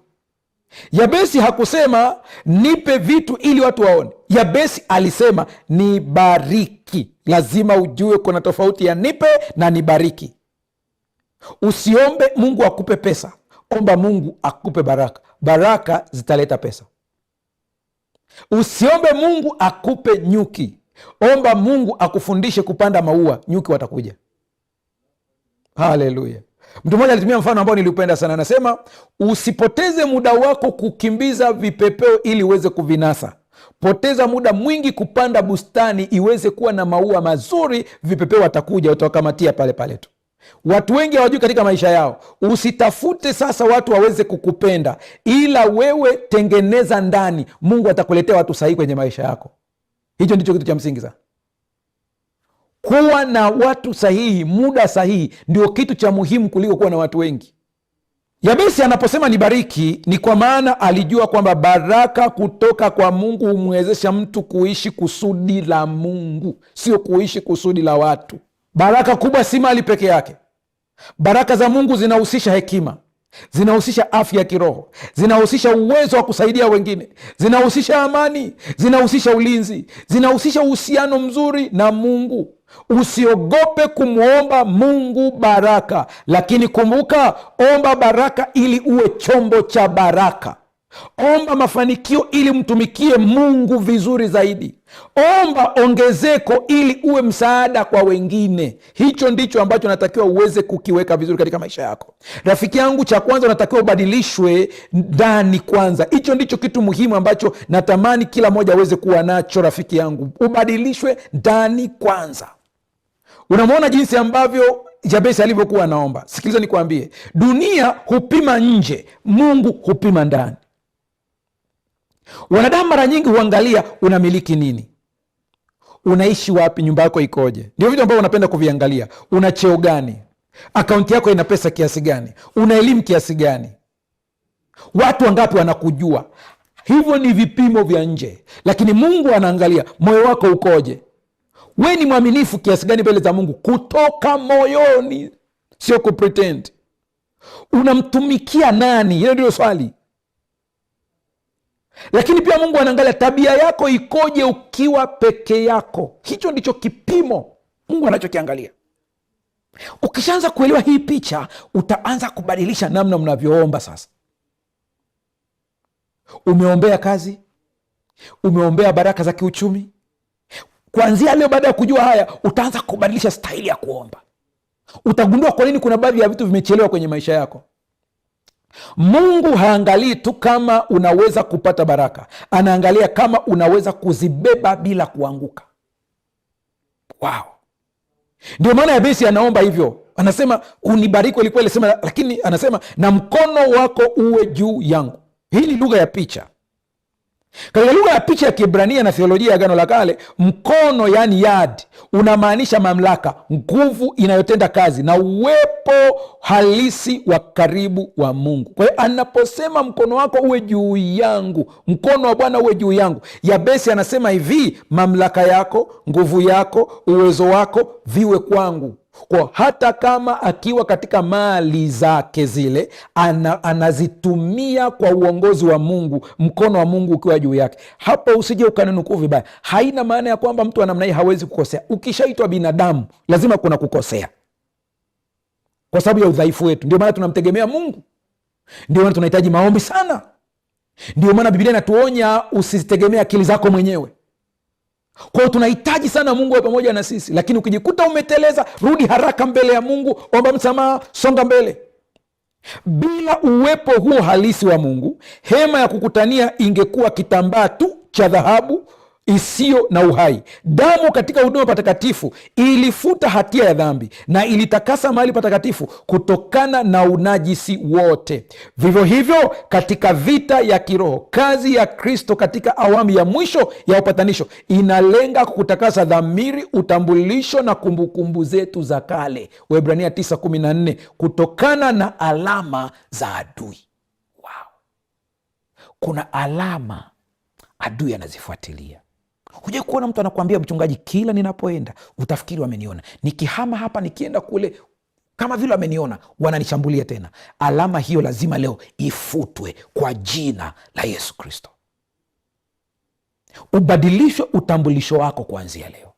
Yabesi hakusema nipe vitu ili watu waone. Yabesi alisema nibariki. Lazima ujue kuna tofauti ya nipe na nibariki. Usiombe Mungu akupe pesa, omba Mungu akupe baraka. Baraka zitaleta pesa. Usiombe Mungu akupe nyuki, omba Mungu akufundishe kupanda maua, nyuki watakuja. Haleluya. Mtu mmoja alitumia mfano ambao niliupenda sana. Anasema usipoteze muda wako kukimbiza vipepeo ili uweze kuvinasa. Poteza muda mwingi kupanda bustani iweze kuwa na maua mazuri, vipepeo watakuja, utawakamatia pale pale tu. Watu wengi hawajui katika maisha yao. Usitafute sasa watu waweze kukupenda, ila wewe tengeneza ndani. Mungu atakuletea watu sahihi kwenye maisha yako. Hicho ndicho kitu cha msingi sana. Kuwa na watu sahihi, muda sahihi, ndio kitu cha muhimu kuliko kuwa na watu wengi. Yabesi anaposema nibariki, ni kwa maana alijua kwamba baraka kutoka kwa Mungu humwezesha mtu kuishi kusudi la Mungu, sio kuishi kusudi la watu. Baraka kubwa si mali peke yake. Baraka za Mungu zinahusisha hekima, zinahusisha afya ya kiroho, zinahusisha uwezo wa kusaidia wengine, zinahusisha amani, zinahusisha ulinzi, zinahusisha uhusiano mzuri na Mungu. Usiogope kumwomba Mungu baraka, lakini kumbuka, omba baraka ili uwe chombo cha baraka. Omba mafanikio ili mtumikie Mungu vizuri zaidi. Omba ongezeko ili uwe msaada kwa wengine. Hicho ndicho ambacho natakiwa uweze kukiweka vizuri katika maisha yako. Rafiki yangu, cha kwanza unatakiwa ubadilishwe ndani kwanza. Hicho ndicho kitu muhimu ambacho natamani kila mmoja aweze kuwa nacho. Rafiki yangu, ubadilishwe ndani kwanza. Unamwona jinsi ambavyo Yabesi alivyokuwa anaomba. Sikiliza nikwambie, dunia hupima nje, Mungu hupima ndani. Wanadamu mara nyingi huangalia unamiliki nini, unaishi wapi, nyumba yako ikoje. Ndio vitu ambavyo unapenda kuviangalia. Una cheo gani, akaunti yako ina pesa kiasi gani, una elimu kiasi gani, watu wangapi wanakujua. Hivyo ni vipimo vya nje, lakini Mungu anaangalia moyo wako ukoje. We ni mwaminifu kiasi gani mbele za Mungu kutoka moyoni, sio kupretend. Unamtumikia nani? Hilo ndio swali. Lakini pia Mungu anaangalia tabia yako ikoje ukiwa peke yako. Hicho ndicho kipimo Mungu anachokiangalia. Ukishaanza kuelewa hii picha, utaanza kubadilisha namna mnavyoomba. Sasa umeombea kazi, umeombea baraka za kiuchumi. Kuanzia leo, baada ya kujua haya, utaanza kubadilisha staili ya kuomba. Utagundua kwa nini kuna baadhi ya vitu vimechelewa kwenye maisha yako. Mungu haangalii tu kama unaweza kupata baraka, anaangalia kama unaweza kuzibeba bila kuanguka. Wow. Ndio maana Yabesi anaomba hivyo, anasema unibariki kweli kweli, lakini anasema na mkono wako uwe juu yangu. Hii ni lugha ya picha. Katika lugha ya picha ya Kiebrania na theolojia ya Agano la Kale, mkono yani yad unamaanisha mamlaka, nguvu inayotenda kazi na uwepo halisi wa karibu wa Mungu. Kwa hiyo anaposema mkono wako uwe juu yangu, mkono wa Bwana uwe juu yangu, Yabesi anasema hivi, mamlaka yako, nguvu yako, uwezo wako viwe kwangu. Kwa hata kama akiwa katika mali zake zile anazitumia kwa uongozi wa Mungu, mkono wa Mungu ukiwa juu yake. Hapo usije ukanunukuu vibaya. Haina maana ya kwamba mtu wa namna hii hawezi kukosea. Ukishaitwa binadamu lazima kuna kukosea, kwa sababu ya udhaifu wetu. Ndio maana tunamtegemea Mungu, ndio maana tunahitaji maombi sana, ndio maana Biblia inatuonya usitegemee akili zako mwenyewe. Kwa hiyo tunahitaji sana Mungu wa pamoja na sisi. Lakini ukijikuta umeteleza, rudi haraka mbele ya Mungu, omba msamaha, songa mbele. Bila uwepo huo halisi wa Mungu, hema ya kukutania ingekuwa kitambaa tu cha dhahabu isiyo na uhai. Damu katika huduma patakatifu ilifuta hatia ya dhambi na ilitakasa mahali patakatifu kutokana na unajisi wote. Vivyo hivyo katika vita ya kiroho, kazi ya Kristo katika awamu ya mwisho ya upatanisho inalenga kutakasa dhamiri, utambulisho na kumbukumbu zetu za kale, Waebrania 9:14, kutokana na alama za adui. Wow. Kuna alama adui anazifuatilia. Huja kuona mtu anakuambia, mchungaji, kila ninapoenda utafikiri wameniona, nikihama hapa nikienda kule kama vile wameniona, wananishambulia tena. Alama hiyo lazima leo ifutwe kwa jina la Yesu Kristo. Ubadilishwe utambulisho wako kuanzia leo.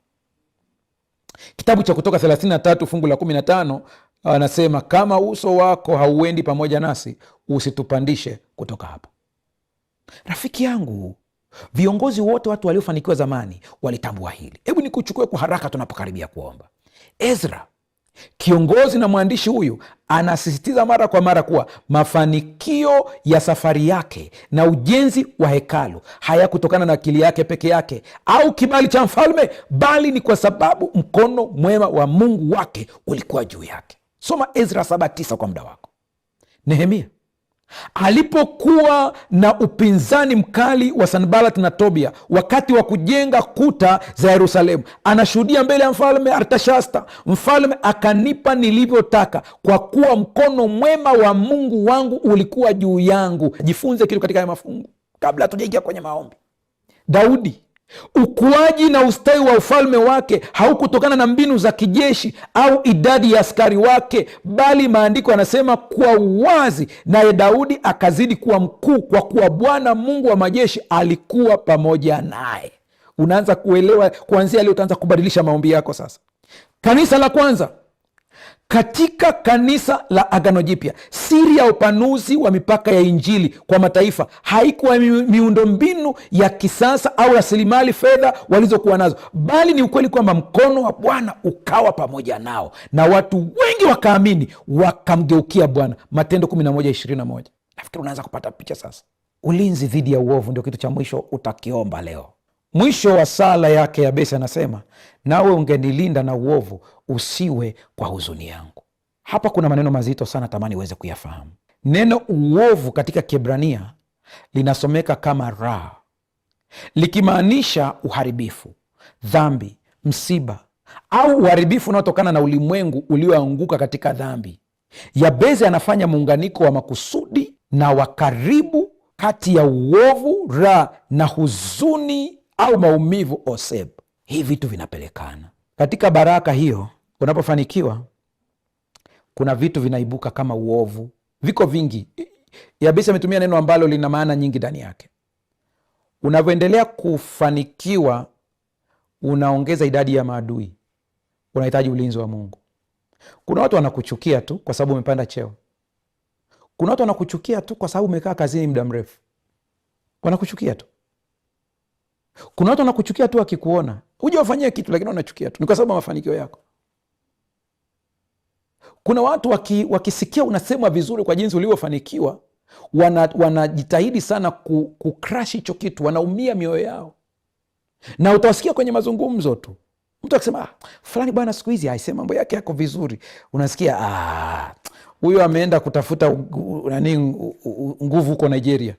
Kitabu cha Kutoka 33 fungu la 15 anasema, kama uso wako hauendi pamoja nasi, usitupandishe kutoka hapa. Rafiki yangu, viongozi wote, watu waliofanikiwa zamani walitambua hili. Hebu nikuchukue kwa haraka tunapokaribia kuomba. Ezra, kiongozi na mwandishi huyu, anasisitiza mara kwa mara kuwa mafanikio ya safari yake na ujenzi wa hekalu hayakutokana na akili yake peke yake au kibali cha mfalme, bali ni kwa sababu mkono mwema wa Mungu wake ulikuwa juu yake. Soma Ezra 7:9 kwa muda wako. Nehemia alipokuwa na upinzani mkali wa Sanbalat na Tobia wakati wa kujenga kuta za Yerusalemu, anashuhudia mbele ya mfalme Artashasta, mfalme akanipa nilivyotaka, kwa kuwa mkono mwema wa Mungu wangu ulikuwa juu yangu. Jifunze kitu katika haya mafungu kabla hatujaingia kwenye maombi. Daudi, ukuaji na ustawi wa ufalme wake haukutokana na mbinu za kijeshi au idadi ya askari wake, bali maandiko yanasema kwa uwazi, naye Daudi akazidi kuwa mkuu kwa kuwa Bwana Mungu wa majeshi alikuwa pamoja naye. Unaanza kuelewa kuanzia leo, utaanza kubadilisha maombi yako sasa. Kanisa la kwanza katika kanisa la Agano Jipya, siri ya upanuzi wa mipaka ya Injili kwa mataifa haikuwa miundombinu ya kisasa au rasilimali fedha walizokuwa nazo, bali ni ukweli kwamba mkono wa Bwana ukawa pamoja nao na watu wengi wakaamini, wakamgeukia Bwana. Matendo 11:21. Nafikiri unaanza kupata picha sasa. Ulinzi dhidi ya uovu ndio kitu cha mwisho utakiomba leo. Mwisho wa sala yake Yabesi anasema, nawe ungenilinda na uovu, usiwe kwa huzuni yangu. Hapa kuna maneno mazito sana, tamani uweze kuyafahamu. Neno uovu katika Kiebrania linasomeka kama ra, likimaanisha uharibifu, dhambi, msiba au uharibifu unaotokana na ulimwengu ulioanguka katika dhambi. Yabesi anafanya muunganiko wa makusudi na wa karibu kati ya uovu, ra, na huzuni au maumivu, oseb. Hii vitu vinapelekana katika baraka hiyo. Unapofanikiwa kuna vitu vinaibuka kama uovu, viko vingi. Yabesi ametumia neno ambalo lina maana nyingi ndani yake. Unavyoendelea kufanikiwa, unaongeza idadi ya maadui, unahitaji ulinzi wa Mungu. Kuna watu wanakuchukia tu kwa sababu umepanda cheo. Kuna watu wanakuchukia tu kwa sababu umekaa kazini muda mrefu, wanakuchukia tu. Kuna watu wanakuchukia tu akikuona uje wafanyia kitu, lakini wanachukia tu, ni kwa sababu ya mafanikio yako. Kuna watu wakisikia unasemwa vizuri kwa jinsi ulivyofanikiwa, wanajitahidi sana kucrash hicho kitu, wanaumia mioyo yao, na utawasikia kwenye mazungumzo tu. Mtu akisema fulani bwana siku hizi aisema mambo yake yako vizuri, unasikia huyo ameenda kutafuta nguvu huko Nigeria.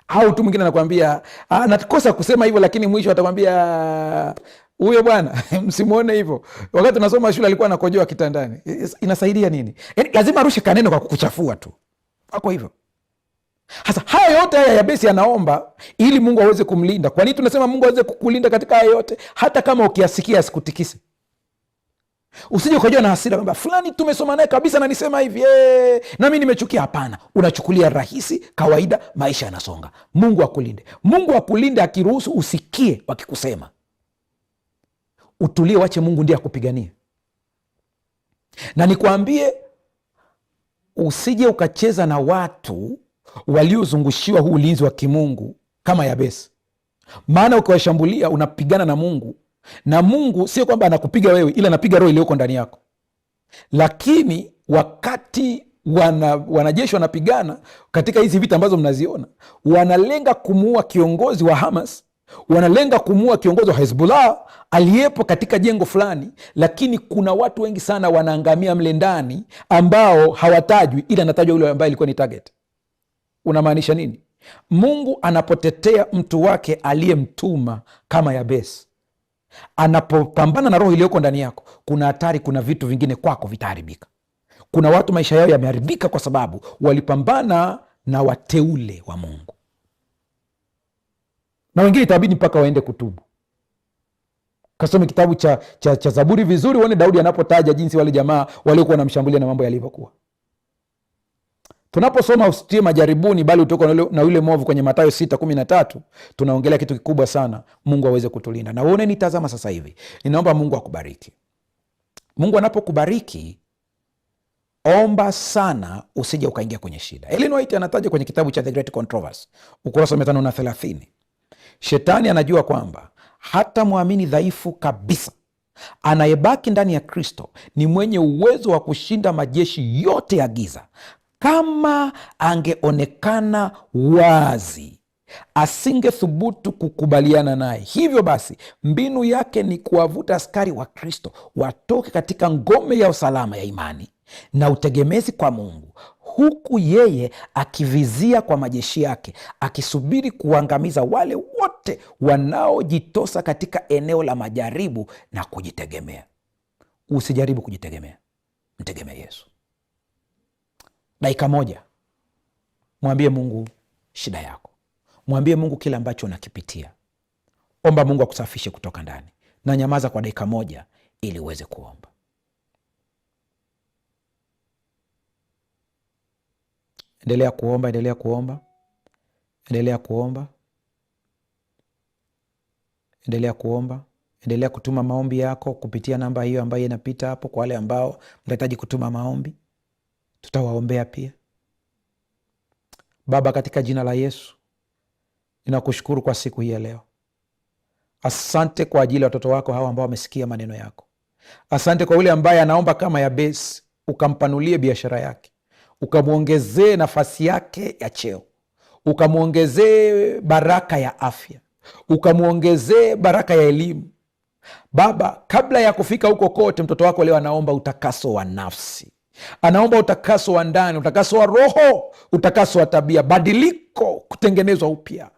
Au tu mwingine anakwambia nakosa kusema hivyo, lakini mwisho atakwambia huyo bwana msimuone hivyo, wakati unasoma shule alikuwa anakojoa kitandani. Inasaidia nini? Yani lazima arushe kaneno kwa kukuchafua tu, wako hivyo. Hasa haya yote haya Yabesi anaomba ili Mungu aweze kumlinda. Kwa nini tunasema Mungu aweze kukulinda katika haya yote? Hata kama ukiasikia asikutikise, usije ukajua na hasira kwamba fulani tumesoma naye kabisa na nisema hivi na mimi nimechukia. Hapana, unachukulia rahisi, kawaida, maisha yanasonga. Mungu akulinde. Mungu akulinde akiruhusu usikie wakikusema, utulie, wache Mungu ndiye akupiganie. Na nikwambie, usije ukacheza na watu waliozungushiwa huu ulinzi wa kimungu kama Yabesi. Maana ukiwashambulia unapigana na Mungu, na Mungu sio kwamba anakupiga wewe, ila anapiga roho iliyoko ndani yako. Lakini wakati wanajeshi wanapigana katika hizi vita ambazo mnaziona, wanalenga kumuua kiongozi wa Hamas, wanalenga kumuua kiongozi wa Hezbollah aliyepo katika jengo fulani, lakini kuna watu wengi sana wanaangamia mle ndani ambao hawatajwi, ila anatajwa yule ambaye alikuwa ni target. Unamaanisha nini? Mungu anapotetea mtu wake aliyemtuma kama Yabesi, anapopambana na roho iliyoko ndani yako, kuna hatari, kuna vitu vingine kwako vitaharibika. Kuna watu maisha yao yameharibika kwa sababu walipambana na wateule wa Mungu, na wengine itabidi mpaka waende kutubu. Kasome kitabu cha Zaburi vizuri, uone Daudi anapotaja jinsi wale jamaa waliokuwa wanamshambulia na mambo yalivyokuwa. Tunaposoma usitie majaribuni bali utoka na yule mwovu kwenye Mathayo 6:13, tunaongelea kitu kikubwa sana, Mungu aweze kutulinda. Na uone nitazama sasa hivi, ninaomba Mungu akubariki. Mungu anapokubariki, omba sana usije ukaingia kwenye shida. Ellen White anataja kwenye kitabu cha The Great Controversy ukurasa 530, Shetani anajua kwamba hata mwamini dhaifu kabisa anayebaki ndani ya Kristo ni mwenye uwezo wa kushinda majeshi yote ya giza. Kama angeonekana wazi, asingethubutu kukubaliana naye. Hivyo basi, mbinu yake ni kuwavuta askari wa Kristo watoke katika ngome ya usalama ya imani na utegemezi kwa Mungu, huku yeye akivizia kwa majeshi yake, akisubiri kuangamiza wale wote wanaojitosa katika eneo la majaribu na kujitegemea. Usijaribu kujitegemea, mtegemee Yesu. Dakika moja, mwambie Mungu shida yako, mwambie Mungu kile ambacho unakipitia. Omba Mungu akusafishe kutoka ndani, na nyamaza kwa dakika moja ili uweze kuomba. Endelea kuomba, endelea kuomba, endelea kuomba, endelea kuomba, endelea kutuma maombi yako kupitia namba hiyo ambayo inapita hapo. Kwa wale ambao mnahitaji kutuma maombi, tutawaombea pia. Baba, katika jina la Yesu, ninakushukuru kwa siku hii ya leo. Asante kwa ajili ya watoto wako hawa ambao wamesikia maneno yako. Asante kwa yule ambaye anaomba kama Yabesi, ukampanulie biashara yake, ukamwongezee nafasi yake ya cheo, ukamwongezee baraka ya afya, ukamwongezee baraka ya elimu. Baba, kabla ya kufika huko kote, mtoto wako leo anaomba utakaso wa nafsi, anaomba utakaso wa ndani, utakaso wa roho, utakaso wa tabia, badiliko, kutengenezwa upya.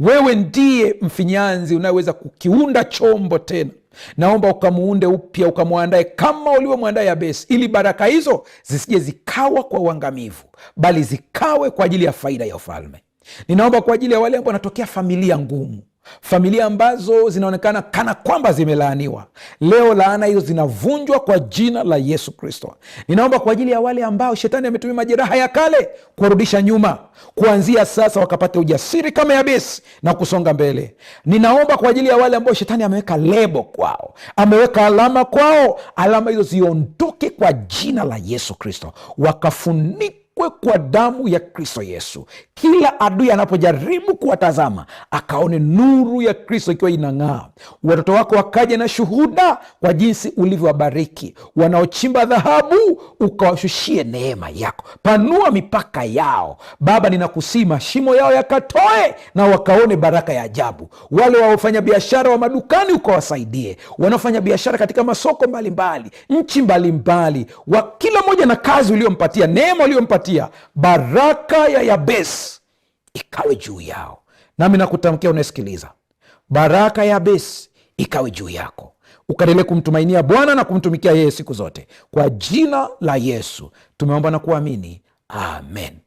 Wewe ndiye mfinyanzi unayeweza kukiunda chombo tena. Naomba ukamuunde upya, ukamwandae kama ulivyomwandaa Yabesi, ili baraka hizo zisije zikawa kwa uangamivu, bali zikawe kwa ajili ya faida ya ufalme. Ninaomba kwa ajili ya wale ambao wanatokea familia ngumu, familia ambazo zinaonekana kana kwamba zimelaaniwa. Leo laana hizo zinavunjwa kwa jina la Yesu Kristo. Ninaomba kwa ajili ya wale ambao shetani ametumia majeraha ya kale kuwarudisha nyuma, kuanzia sasa wakapate ujasiri kama Yabesi na kusonga mbele. Ninaomba kwa ajili ya wale ambao shetani ameweka lebo kwao, ameweka alama kwao, alama hizo ziondoke kwa jina la Yesu Kristo, wakafunika kwa damu ya Kristo Yesu. Kila adui anapojaribu kuwatazama, akaone nuru ya Kristo ikiwa inang'aa. Watoto wako wakaja na shuhuda kwa jinsi ulivyowabariki. Wanaochimba dhahabu, ukawashushie neema yako. Panua mipaka yao Baba, ninakusii mashimo yao yakatoe na wakaone baraka ya ajabu. Wale wanaofanya biashara wa madukani, ukawasaidie. Wanaofanya biashara katika masoko mbalimbali, nchi mbalimbali, wa kila moja na kazi uliompatia, neema uliompatia, baraka ya Yabesi ikawe juu yao. Nami nakutamkia unasikiliza, baraka ya Yabesi ikawe juu yako, ukaendelee kumtumainia Bwana na kumtumikia yeye siku zote. Kwa jina la Yesu tumeomba na kuamini, amen.